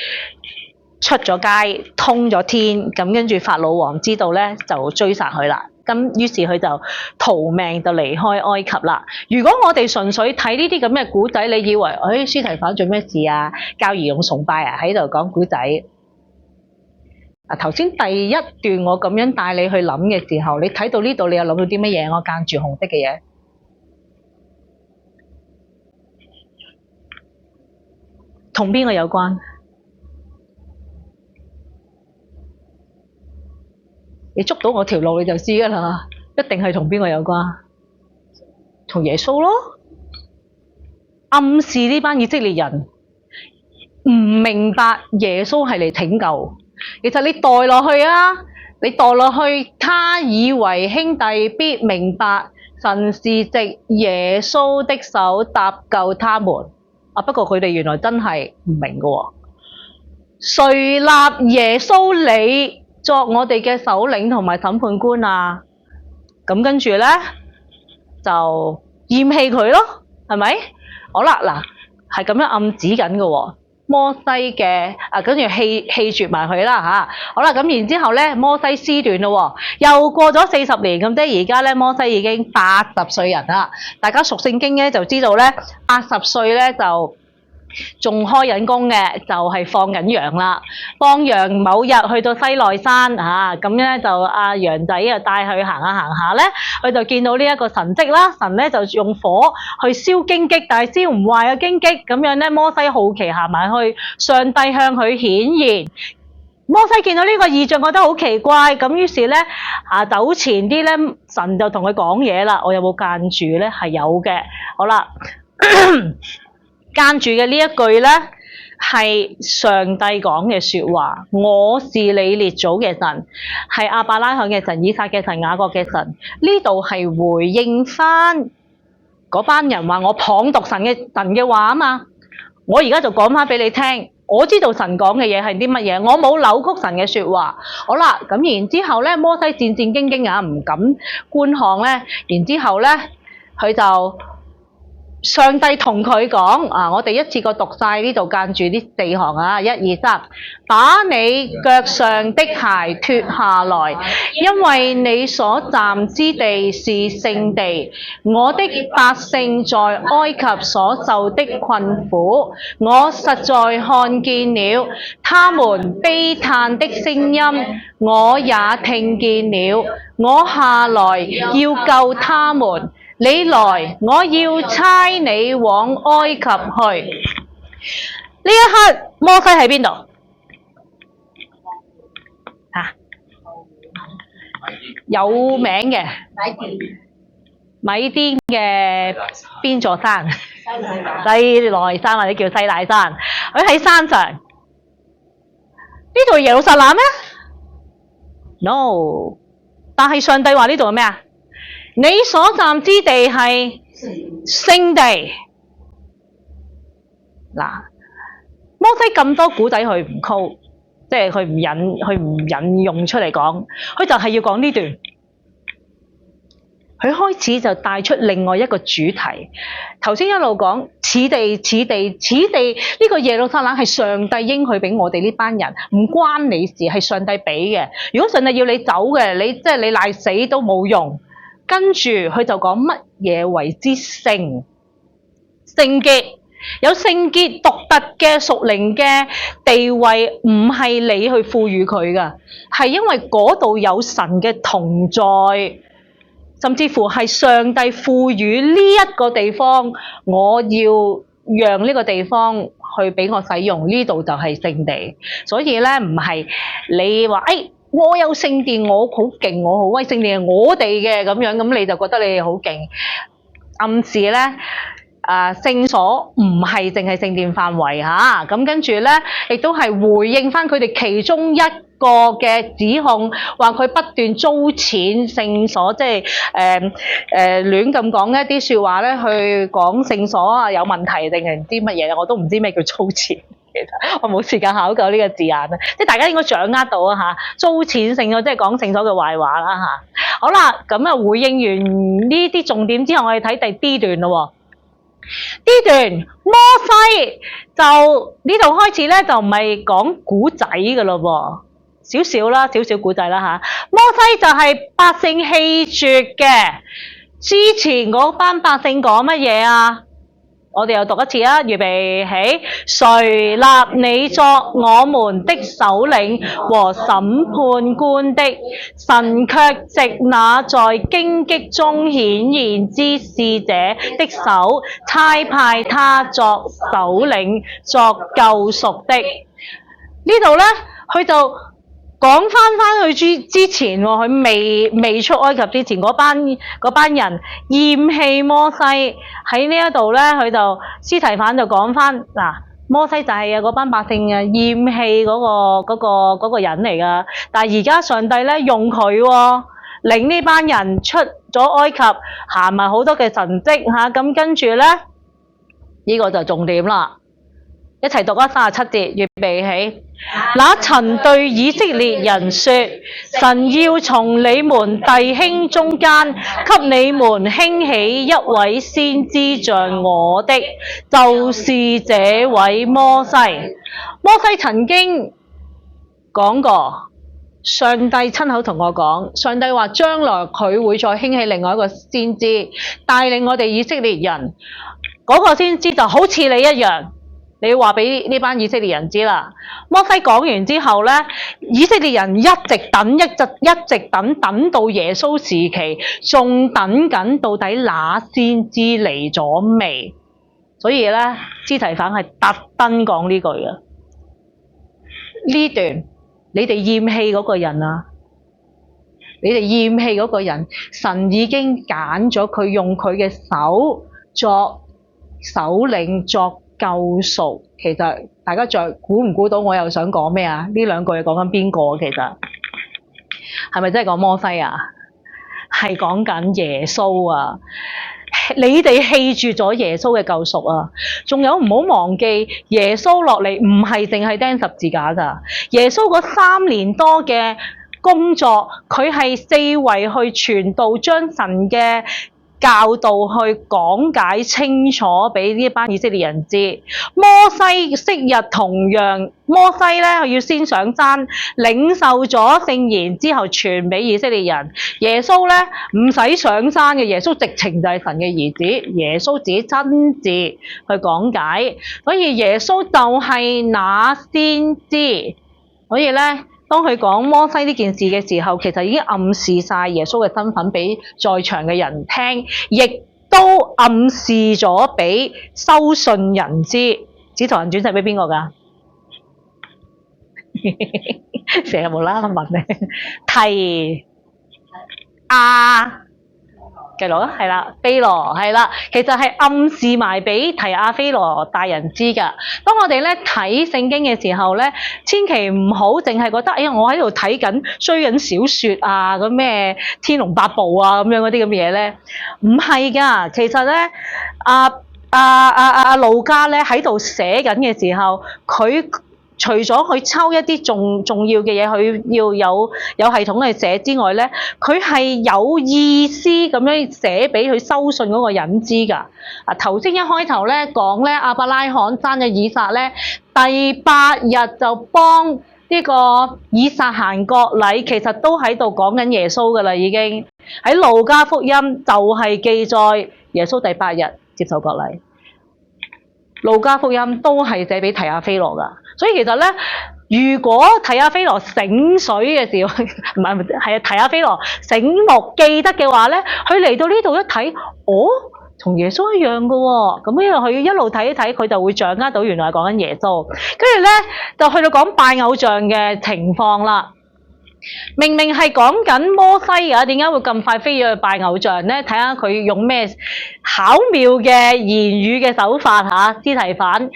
出咗街，通咗天，咁跟住法老王知道咧，就追殺佢啦。咁於是佢就逃命就離開埃及啦。如果我哋純粹睇呢啲咁嘅古仔，你以為司提反做咩事啊？教兒童崇拜啊？喺度講古仔。頭先第一段我咁樣帶你去諗嘅時候，你睇到呢度，你又諗到啲乜嘢？我間住紅色嘅嘢，同邊個有關？你捉到我條路你就知㗎啦，一定係同邊個有關？同耶穌咯，暗示呢班以色列人唔明白耶穌係嚟拯救。其實你代落去啊，你代落去，他以為兄弟必明白，神是藉耶穌的手搭救他們。啊，不過佢哋原來真係唔明㗎喎。誰立耶穌你作我哋嘅首領同埋審判官啊？咁跟住咧就厭棄佢咯，係咪？好啦，嗱，係咁樣暗指緊嘅喎。摩西嘅跟住棄絕埋佢啦嚇。好啦，咁然之後咧，摩西施斷咯喎，又過咗40年咁啫。而家咧，摩西已經80歲人啦。大家熟聖經咧就知道咧，80歲咧就仲開緊工嘅，就係放緊羊啦。放羊某日去到西奈山咁咧就阿羊仔啊帶佢行下咧，佢就見到呢一個神蹟啦。神咧就用火去燒荊棘，但係燒唔壞嘅荊棘。咁樣咧，摩西好奇行埋去，上帝向佢顯現。摩西見到呢個異象，覺得好奇怪，咁於是咧走前啲咧，神就同佢講嘢啦。我有冇間住咧？係有嘅。好啦。間住嘅呢一句咧，係上帝講嘅説話。我是你列祖嘅神，係亞伯拉罕嘅神、以撒嘅神、雅各嘅神。呢度係回應翻嗰班人話我謗讟神嘅話啊嘛。我而家就講翻俾你聽，我知道神講嘅嘢係啲乜嘢，我冇扭曲神嘅説話。好啦，咁然之後咧，摩西戰戰兢兢唔敢觀看咧。然之後咧，佢就上帝同佢講我哋一次過讀晒呢度間住啲4行啊，1、2、3，把你腳上的鞋脫下來，因為你所站之地是聖地。我的百姓在埃及所受的困苦，我實在看見了，他們悲嘆的聲音，我也聽見了。我下來要救他們。你來，我要差你往埃及去。呢一刻，摩西喺邊度？有名嘅米甸嘅邊座山？西奈山或者叫西乃山。佢喺山上。呢度係耶路撒冷咩 ？No。但係上帝話呢度係咩啊？你所站之地係聖地。嗱，摩西咁多古仔佢唔 call，即係佢唔引用出嚟講，佢就係要講呢段。佢開始就帶出另外一個主題。頭先一路講此地呢個耶路撒冷係上帝應許俾我哋呢班人，唔關你事，係上帝俾嘅。如果上帝要你走嘅，你賴死都冇用。跟住佢就講乜嘢為之聖？聖潔，有聖潔獨特嘅屬靈嘅地位，唔係你去賦予佢噶，係因為嗰度有神嘅同在，甚至乎係上帝賦予呢一個地方，我要讓呢個地方去俾我使用，呢度就係聖地。所以咧，唔係你話我有聖殿，我好勁，我好威，聖殿係我哋嘅咁樣，咁你就覺得你哋好勁。暗示咧，聖所唔係淨係聖殿範圍嚇，咁跟住咧，亦都係回應翻佢哋其中一個嘅指控，話佢不斷租錢聖所，即係亂咁講一啲説話咧，去講聖所有問題定係唔知乜嘢，我都唔知咩叫租錢。其實我冇時間考究呢個字眼啊，即係大家應該掌握到啊嚇，租錢聖所即係講聖所嘅壞話啦嚇。好啦，咁啊回應完呢啲重點之後，我哋睇第 D 段咯。D 段摩西就呢度開始咧，就唔係講古仔噶咯喎，少少古仔啦嚇。摩西就係百姓棄絕嘅，之前嗰班百姓講乜嘢啊？我哋又讀一次啊！預備起，誰立你作我們的首領和審判官的？神卻藉那在荊棘中顯現之使者的手，差派他作首領，作救贖的。呢度咧，佢就講翻去之前喎，佢未出埃及之前，嗰班人厭棄摩西喺呢一度咧，佢就司提反就講翻嗱，摩西就係嗰班百姓厭棄嗰個人嚟噶，但係而家上帝咧用佢喎，領呢班人出咗埃及，行埋好多嘅神蹟嚇，咁跟住咧呢個就重點啦。一齊讀啊，37節，預備起。那曾對以色列人說：神要從你們弟兄中間，給你們興起一位先知像我的，就是這位摩西。摩西曾經講過，上帝親口同我講，上帝話將來佢會再興起另外一個先知，帶領我哋以色列人。嗰個先知就好似你一樣。你要話俾呢班以色列人知啦。摩西講完之後咧，以色列人一直等到耶穌時期，仲等緊到底那先知嚟咗未？所以咧，司提反係特登講呢句嘅。呢段你哋厭棄嗰個人啊，你哋厭棄嗰個人，神已經揀咗佢，用佢嘅手作首領作救贖。其實大家再估唔估到我又想講咩啊？呢兩句係講緊邊個？其實係咪真係講摩西啊？係講緊耶穌啊！你哋棄住咗耶穌嘅救贖啊！仲有唔好忘記耶穌落嚟唔係淨係釘十字架㗎。耶穌嗰3年多嘅工作，佢係四圍去傳道，將神嘅教導去講解清楚俾呢班以色列人知。摩西昔日同樣，摩西咧要先上山領受咗聖言之後傳俾以色列人。耶穌咧唔使上山嘅，耶穌直情就係神嘅兒子，耶穌自己親自去講解，所以耶穌就係那先知。所以咧，當佢講摩西呢件事嘅時候，其實已經暗示晒耶穌嘅身份俾在場嘅人聽，亦都暗示咗俾收信人知。使徒行傳係俾邊個㗎？成日無啦啦問你，提亞嘅羅係啦，菲羅係啦，其實係暗示埋俾提亞菲羅大人知㗎。當我哋咧睇聖經嘅時候咧，千祈唔好淨係覺得，哎呀，我喺度睇緊追緊小説啊，咁咩天龍八部啊咁樣嗰啲咁嘅嘢咧，唔係㗎。其實咧，路加咧喺度寫緊嘅時候，佢除咗去抽一啲重要嘅嘢，佢要有系統去寫之外咧，佢係有意思咁樣寫俾佢收信嗰個人知㗎。頭先一開頭咧講咧，亞伯拉罕生咗以撒咧，第8日就幫呢個以撒行割禮，其實都喺度講緊耶穌㗎啦，已經喺路加福音就係記載耶穌第8日接受割禮。路加福音都係寫俾提亞菲羅㗎。所以其實咧，如果提亞菲羅醒水嘅時候，唔係提亞菲羅醒目記得嘅話咧，佢嚟到呢度一睇，哦，同耶穌一樣嘅喎。咁因為佢一路睇一睇，佢就會掌握到原來係講緊耶穌。跟住咧就去到講拜偶像嘅情況啦。明明係講緊摩西啊，點解會咁快飛咗去拜偶像咧？睇下佢用咩巧妙嘅言語嘅手法嚇。司提反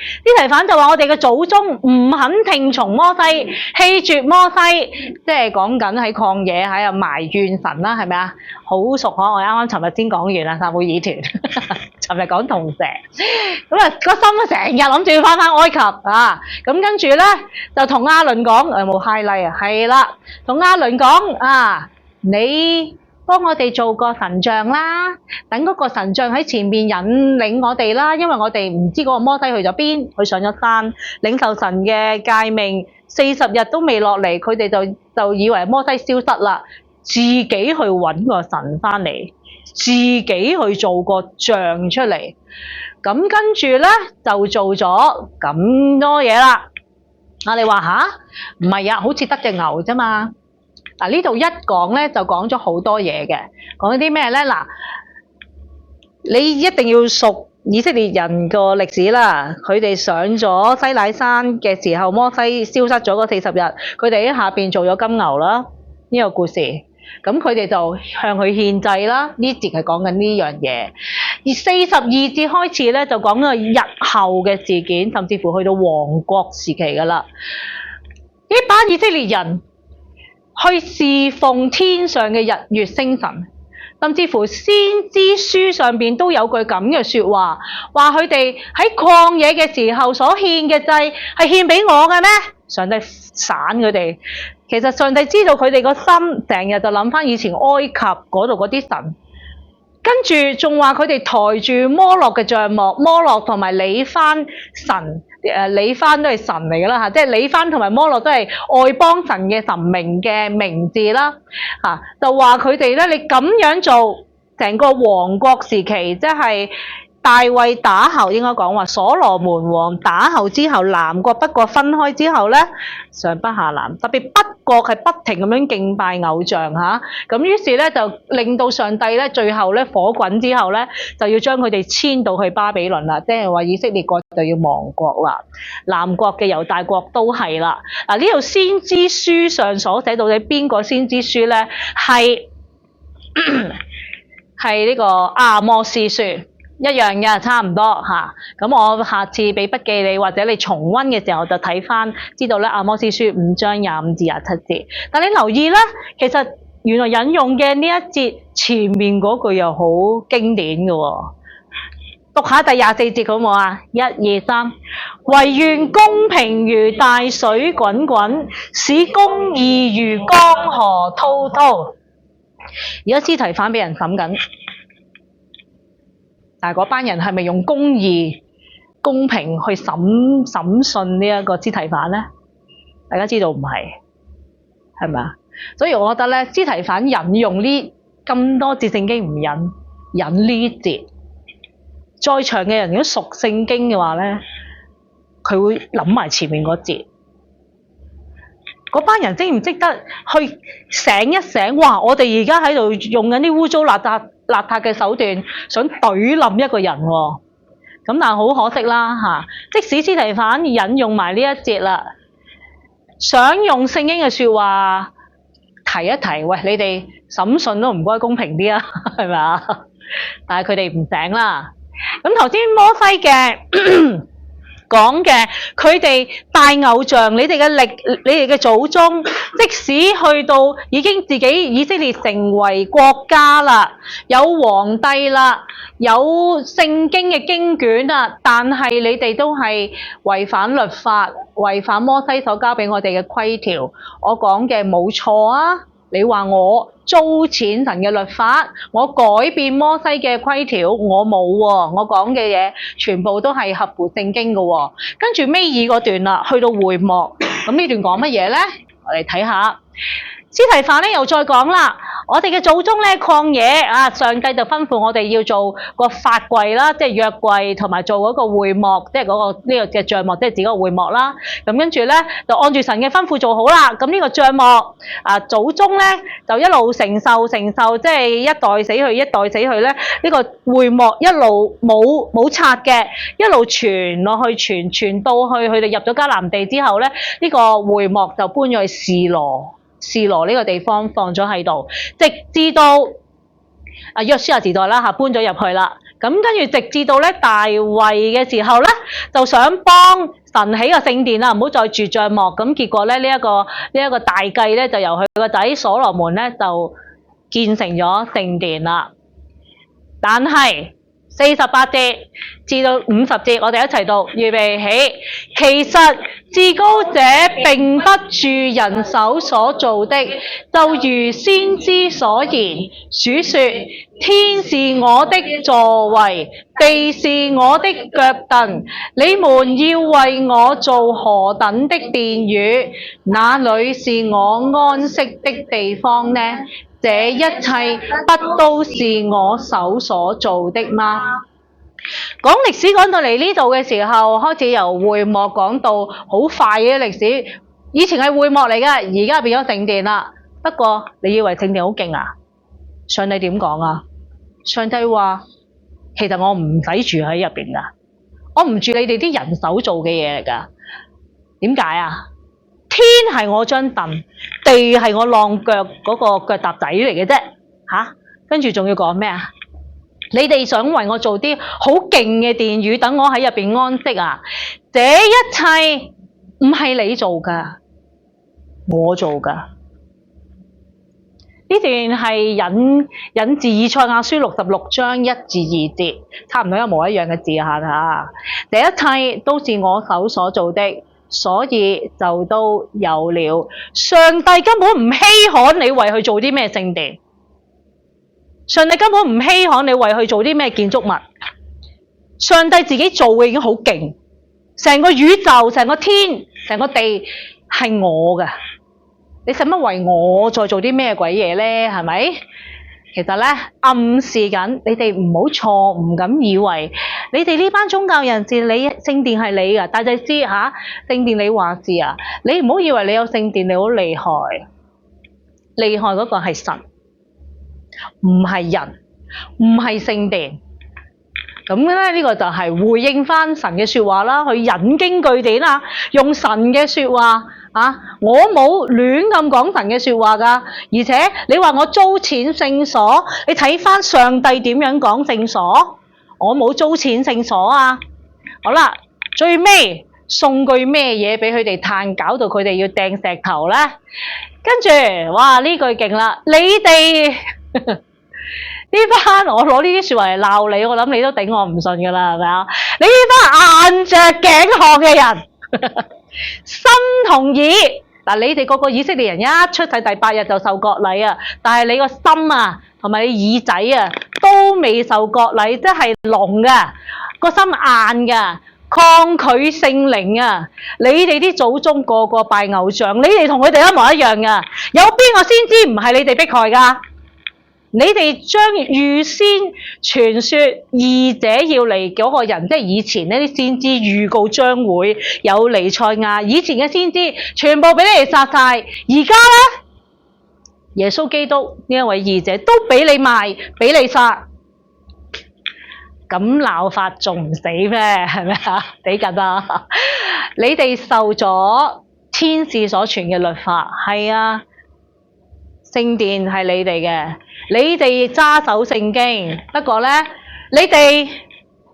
就話我哋嘅祖宗唔肯聽從摩西，棄絕摩西，即係講緊喺曠野喺度埋怨神啦，係咪啊？好熟可，我啱啱尋日先講完啦，撒母耳團，尋日講銅蛇，咁啊個心啊成日諗住要翻埃及啊，咁跟住咧就同亞倫講，有冇 highlight 啊？係啦，同亞倫講啊，你幫我哋做個神像啦，等嗰個神像喺前面引領我哋啦，因為我哋唔知嗰個摩西去咗邊，佢上咗山領受神嘅誡命，40日都未落嚟，佢哋就以為摩西消失啦。自己去揾個神翻嚟，自己去做個像出嚟，咁跟住咧就做咗咁多嘢啦。我哋話吓，唔係啊，好似得隻牛啫嘛。嗱，呢度一講咧就講咗好多嘢嘅，講啲咩咧？嗱，你一定要熟以色列人個歷史啦，佢哋上咗西乃山嘅時候，摩西消失咗嗰40日，佢哋喺下邊做咗金牛啦，呢個故事。咁佢哋就向佢獻祭啦，呢節係講緊呢樣嘢。而42節開始咧，就講個日後嘅事件，甚至乎去到王國時期噶啦。呢班以色列人去侍奉天上嘅日月星辰，甚至乎先知書上邊都有句咁嘅説話，話佢哋喺曠野嘅時候所獻嘅祭係獻俾我嘅咩？上帝散佢哋。其實上帝知道佢哋個心，成日就諗翻以前埃及嗰度嗰啲神，跟住仲話佢哋抬住摩洛嘅帳幕，摩洛同埋里番神，里番都係神嚟㗎啦嚇，即係里番同埋摩洛都係外邦神嘅神明嘅名字啦嚇，就話佢哋咧，你咁樣做，成個王國時期，即係大衛打後，應該講話所羅門王打後之後，南國北國分開之後咧，上北下南，特別北國係不停咁樣敬拜偶像嚇，咁於是咧就令到上帝咧最後咧火滾之後咧，就要將佢哋遷到去巴比倫啦，即係話以色列國就要亡國啦，南國嘅猶大國都係啦。嗱，呢度先知書上所寫到嘅邊個先知書咧？係呢個阿摩司書。一樣嘅，差唔多嚇。咁我下次俾筆記你，或者你重溫嘅時候就睇翻，知道咧阿摩司書5章25至27節。但你留意咧，其實原來引用嘅呢一節前面嗰句又好經典嘅喎。讀下第24節好唔好啊？1、2、3，惟願公平如大水滾滾，使公義如江河滔滔。而家司提反俾人審緊。但係嗰班人係咪用公義、公平去審訊呢一個司提反咧？大家知道唔係，係咪啊？所以我覺得咧，司提反引用呢咁多節聖經唔引呢節，在場嘅人如果熟聖經嘅話咧，佢會諗埋前面嗰節。嗰班人識唔識得去醒一醒？哇！我哋而家喺度用緊啲污糟邋遢嘅手段，想懟冧一個人喎。咁但係好可惜啦嚇！即使司提反引用埋呢一節啦，想用聖經嘅説話提一提，喂，你哋審訊都唔該公平啲啊，係咪啊？但係佢哋唔醒啦。咁頭先摩西嘅講嘅，佢哋拜偶像，你哋嘅祖宗，即使去到已經自己以色列成為國家啦，有皇帝啦，有聖經嘅經卷啦，但係你哋都係違反律法，違反摩西所交俾我哋嘅規條。我講嘅冇錯啊！你話我糟踐神嘅律法，我改變摩西嘅規條，我冇喎。我講嘅嘢全部都係合乎聖經嘅喎。跟住尾二嗰段啦，去到會幕，咁呢段講乜嘢咧？我哋睇下。司提反咧又再講啦，我哋嘅祖宗咧曠野啊，上帝就吩咐我哋要做個法櫃啦，即係約櫃，同埋做嗰個會幕，即係嗰個呢個嘅帳幕，即係自己個會幕啦。咁跟住咧就按住神嘅吩咐做好啦。咁呢個帳幕啊，祖宗咧就一路承受，即係一代死去一代死去咧，呢個會幕一路冇拆嘅，一路傳落去，傳到去佢哋入咗迦南地之後咧，呢個會幕就搬咗去示羅呢個地方放咗喺度，直至到約書亞時代啦嚇，搬咗入去啦。咁跟住直至到咧大衛嘅時候咧，就想幫神起個聖殿啦，唔好再住帳幕。咁結果咧呢一個大計咧，就由佢個仔所羅門咧就建成咗聖殿啦。但係48節至到50節，我哋一齊讀，預備起。其實至高者並不住人手所造的，就如先知所言，主說：天是我的座位，地是我的腳凳，你們要為我做何等的殿宇？哪裏是我安息的地方呢？這一切不都是我手所做的嗎？講歷史講到嚟呢度嘅時候，開始由會幕講到好快嘅歷史。以前係會幕嚟㗎，而家變咗聖殿啦。不過你以為聖殿好勁啊？上帝點講啊？上帝話：其實我唔使住喺入邊噶，我唔住你哋啲人手做嘅嘢嚟噶。點解啊？天係我張凳，地係我晾腳嗰個腳踏仔嚟嘅啫。跟住仲要講咩啊？你哋想為我做啲好勁嘅殿宇，等我喺入邊安息啊？這一切唔係你做噶，我做噶。呢段係引自以賽亞書66章1至2節，差唔多一模一樣嘅字嚇。這一切都是我手所做的，所以就都有了。上帝根本唔稀罕你為佢做啲咩聖殿，上帝根本唔稀罕你為佢做啲咩建築物。上帝自己做嘅已經好勁，成個宇宙、成個天、成個地係我㗎。你使乜為我再做啲咩鬼嘢咧？係咪？其實咧，暗示緊你哋唔好錯誤咁以為你哋呢班宗教人士，你聖殿係你噶，大祭司聖殿你話事啊！你唔好以為你有聖殿你好厲害，厲害嗰個係神，唔係人，唔係聖殿。咁咧呢個就係回應翻神嘅說話啦，去引經據典啦，用神嘅說話。我冇亂咁講神嘅說話噶，而且你話我租錢聖所，你睇翻上帝點樣講聖所，我冇租錢聖所啊。好啦，最尾送句咩嘢俾佢哋嘆，搞到佢哋要掟石頭咧。跟住，哇呢句勁啦，你哋呢班我攞呢啲說話嚟鬧你，我諗你都頂我唔順噶啦，係咪啊？你呢班硬着頸項嘅人。心同意嗱，你哋個個以色列人一出世第8日就受割禮啊，但係你個心啊，同埋你耳仔啊，都未受割禮，即係聾噶，個心硬噶，抗拒聖靈啊！你哋啲祖宗個個拜偶像，你哋同佢哋一模一樣噶，有邊個先知唔係你哋迫害噶？你哋將預先傳說義者要嚟嗰個人，即係以前呢啲先知預告將會有彌賽亞，以前嘅先知全部俾你哋殺晒，而家咧耶穌基督呢一位義者都俾你賣，俾你殺，咁鬧法仲唔死咩？係咪啊？死緊啊！你哋受咗天使所傳嘅律法，係啊，聖殿係你哋嘅。你哋揸守聖經，不過咧，你哋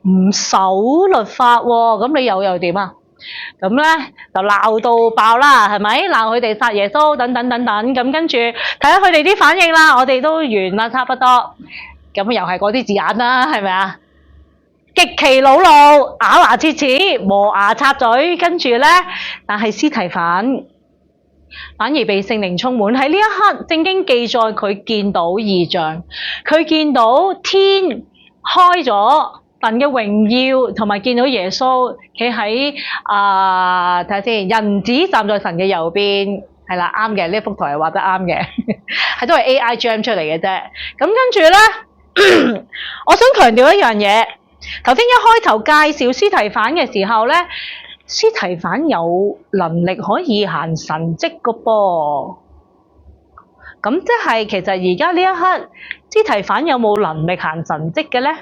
唔守律法喎，咁你又點啊？咁咧就鬧到爆啦，係咪？鬧佢哋殺耶穌等等等等，咁跟住睇下佢哋啲反應啦，我哋都完啦，差不多。咁又係嗰啲字眼啦，係咪啊？極其惱怒，咬牙切齒，磨牙擦嘴，跟住咧，但係司提反而被聖靈充滿。喺呢一刻，聖經記載佢見到異象，佢見到天開咗，神嘅榮耀，同埋見到耶穌企喺睇下先，人子站在神嘅右邊，係啦，啱嘅，呢幅圖係畫得啱嘅，係都係 AI jam 出嚟嘅啫。咁跟住咧，我想強調一樣嘢，頭先一開頭介紹司提反嘅時候咧。司提反有能力可以行神蹟個噃，咁即係其實而家呢一刻，司提反有冇能力行神蹟嘅咧？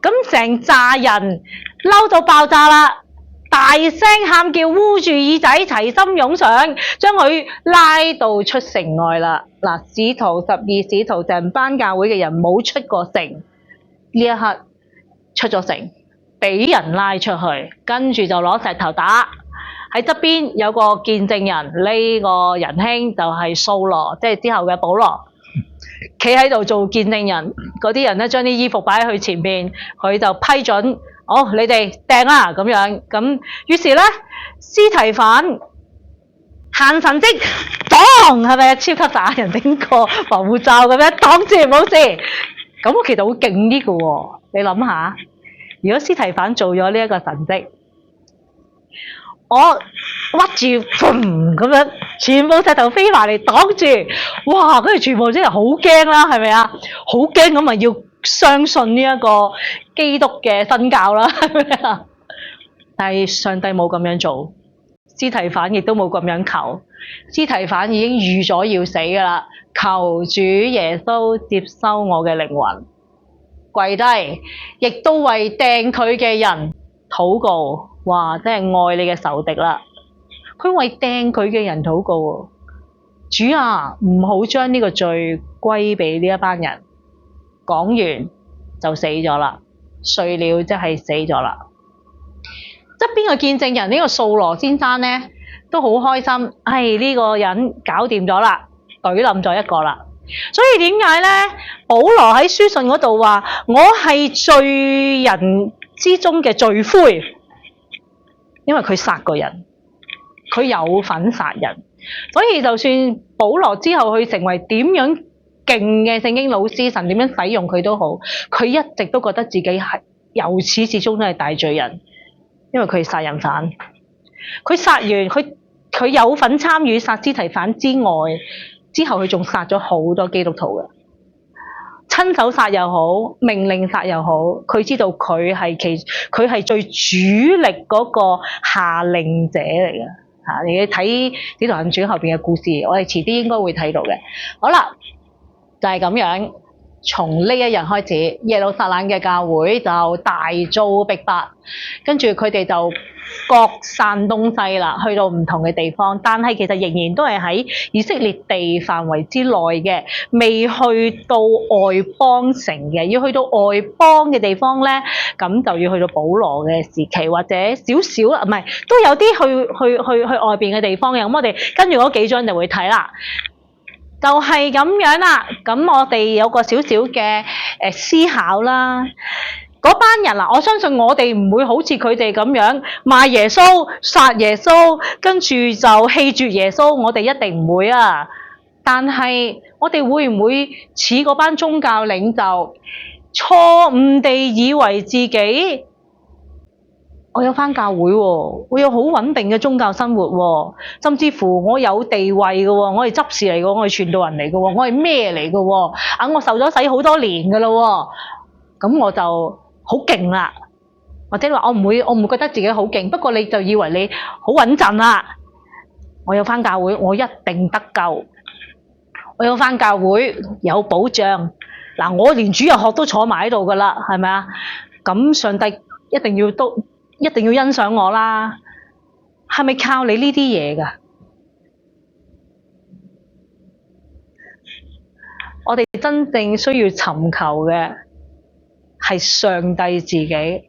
咁成扎人嬲到爆炸啦，大聲喊叫，捂住耳仔，齊心湧上，將佢拉到出城外啦。嗱，使徒12使徒成班教會嘅人冇出過城，呢一刻出咗城。俾人拉出去，跟住就攞石頭打。喺側邊有個見證人，呢個仁兄就係掃羅，即係之後嘅保羅，企喺度做見證人。嗰啲人咧將啲衣服擺喺佢前邊，佢就批准，好，你哋掟啦咁樣。咁於是咧，司提反行神蹟，擋係咪超級打人整個防護罩咁樣擋住冇事？咁其實會勁啲嘅喎，你諗下。如果司提反做咗呢一個神蹟，我屈住咁樣，全部石頭飛埋嚟擋住，哇！跟住全部真係好驚啦，係咪啊？好驚咁咪要相信呢一個基督嘅新教啦，係咪啊？但係上帝冇咁樣做，司提反亦都冇咁樣求，司提反已經預咗要死噶啦，求主耶穌接收我嘅靈魂。跪低，亦都為掟佢嘅人禱告。哇！真係愛你嘅仇敵啦！佢為掟佢嘅人禱告喎。主啊，唔好將呢個罪歸俾呢一班人。講完就死咗啦，睡了即係死咗啦。側邊嘅見證人呢個掃羅先生呢，都好開心，呢個人搞掂咗啦，舉冧咗一個啦。所以點解呢？保羅喺書信嗰度話：我係罪人之中嘅罪魁，因為佢殺過人，佢有份殺人。所以就算保羅之後去成為點樣勁嘅聖經老師，神點樣使用佢都好，佢一直都覺得自己係由始至終都係大罪人，因為佢係殺人犯。佢殺完佢有份參與殺司提反之外，之後佢仲殺咗好多基督徒嘅，親手殺又好，命令殺又好，佢知道佢係最主力嗰個下令者嚟嘅。你睇《使徒行傳》後邊嘅故事，我哋遲啲應該會睇到嘅。好啦，就係咁樣。從呢一日開始，耶路撒冷嘅教會就大遭逼迫，跟住佢哋就各散東西啦，去到唔同嘅地方。但係其實仍然都係喺以色列地範圍之內嘅，未去到外邦城嘅。要去到外邦嘅地方咧，咁就要去到保羅嘅時期，或者少少唔係都有啲去外邊嘅地方嘅。咁我哋跟住嗰幾章就會睇啦。就係咁樣啦，咁我哋有個少少嘅思考啦。嗰班人嗱，我相信我哋唔會好似佢哋咁樣賣耶穌、殺耶穌，跟住就棄絕耶穌，我哋一定唔會啊。但係我哋會唔會似嗰班宗教領袖，錯誤地以為自己我有返教會喎，我有好穩定嘅宗教生活喎，甚至乎我有地位嘅喎，我係執事嚟嘅，我係傳道人嚟嘅喎，我係咩嚟嘅喎？我受咗洗好多年嘅咯喎，咁我就好勁啦。或者話我唔會覺得自己好勁，不過你就以為你好穩陣啦。我有返教會，我一定得救。我有返教會有保障。嗱，我連主日學都坐埋喺度㗎啦，係咪啊？咁上帝一定要欣賞我啦，係咪靠你呢啲嘢㗎？我哋真正需要尋求嘅係上帝自己。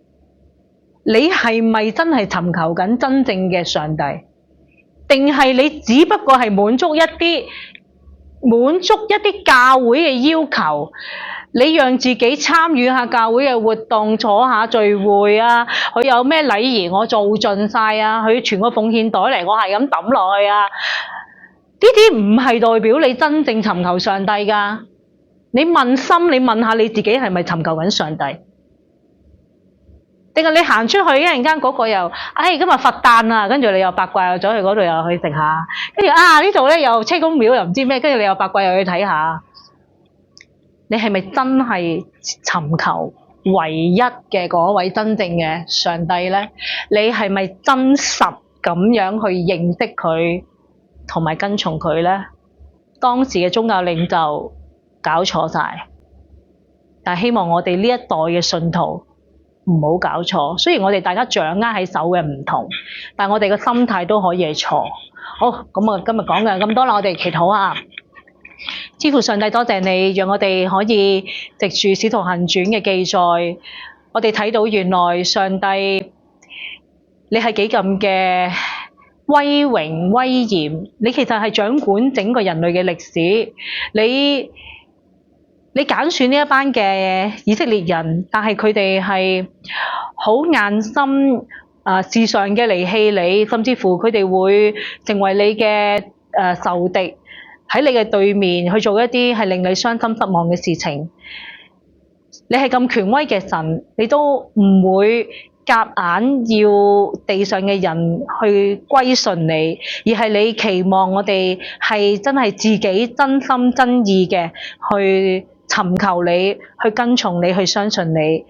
你係咪真係尋求緊真正嘅上帝？定係你只不過係滿足一啲教會嘅要求？你讓自己參與下教會嘅活動，坐下聚會啊，佢有咩禮儀我做盡晒啊，佢傳個奉獻袋嚟，我係咁抌落去啊。呢啲唔係代表你真正尋求上帝㗎。你問心，你問下你自己係咪尋求緊上帝？定係你行出去一陣間嗰個又，今日佛誕啊，跟住你又八卦又走去嗰度又去食下，跟住呢度咧又車公廟又唔知咩，跟住你又八卦又去睇下。你係咪真係尋求唯一嘅嗰位真正嘅上帝呢？你係咪真實咁樣去認識佢同埋跟從佢呢？當時嘅宗教領袖搞錯晒，但係希望我哋呢一代嘅信徒唔好搞錯。雖然我哋大家掌握喺手嘅唔同，但係我哋嘅心態都可以係錯。好，咁我今日講嘅咁多啦，我哋祈禱啊！天父上帝，多謝你，讓我哋可以藉住《使徒行傳》嘅記載，我哋睇到原來上帝你係幾咁嘅威榮威嚴，你其實係掌管整個人類嘅歷史。你揀選呢一班嘅以色列人，但係佢哋係好硬心時常嘅離棄你，甚至乎佢哋會成為你嘅仇敵。喺你嘅對面去做一啲係令你傷心失望嘅事情。你係咁權威嘅神，你都唔會夾硬要地上嘅人去歸順你，而係你期望我哋係真係自己真心真意嘅去尋求你，去跟從你，去相信你。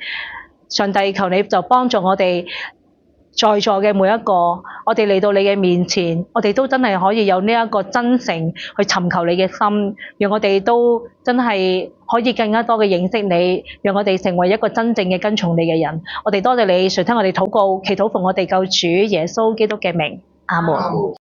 上帝，求你就幫助我哋在座嘅每一個，我哋嚟到你嘅面前，我哋都真係可以有呢一個真誠去尋求你嘅心，讓我哋都真係可以更加多嘅認識你，讓我哋成為一個真正嘅跟從你嘅人。我哋多謝你垂聽我哋禱告，祈禱奉我哋救主耶穌基督嘅名，阿門。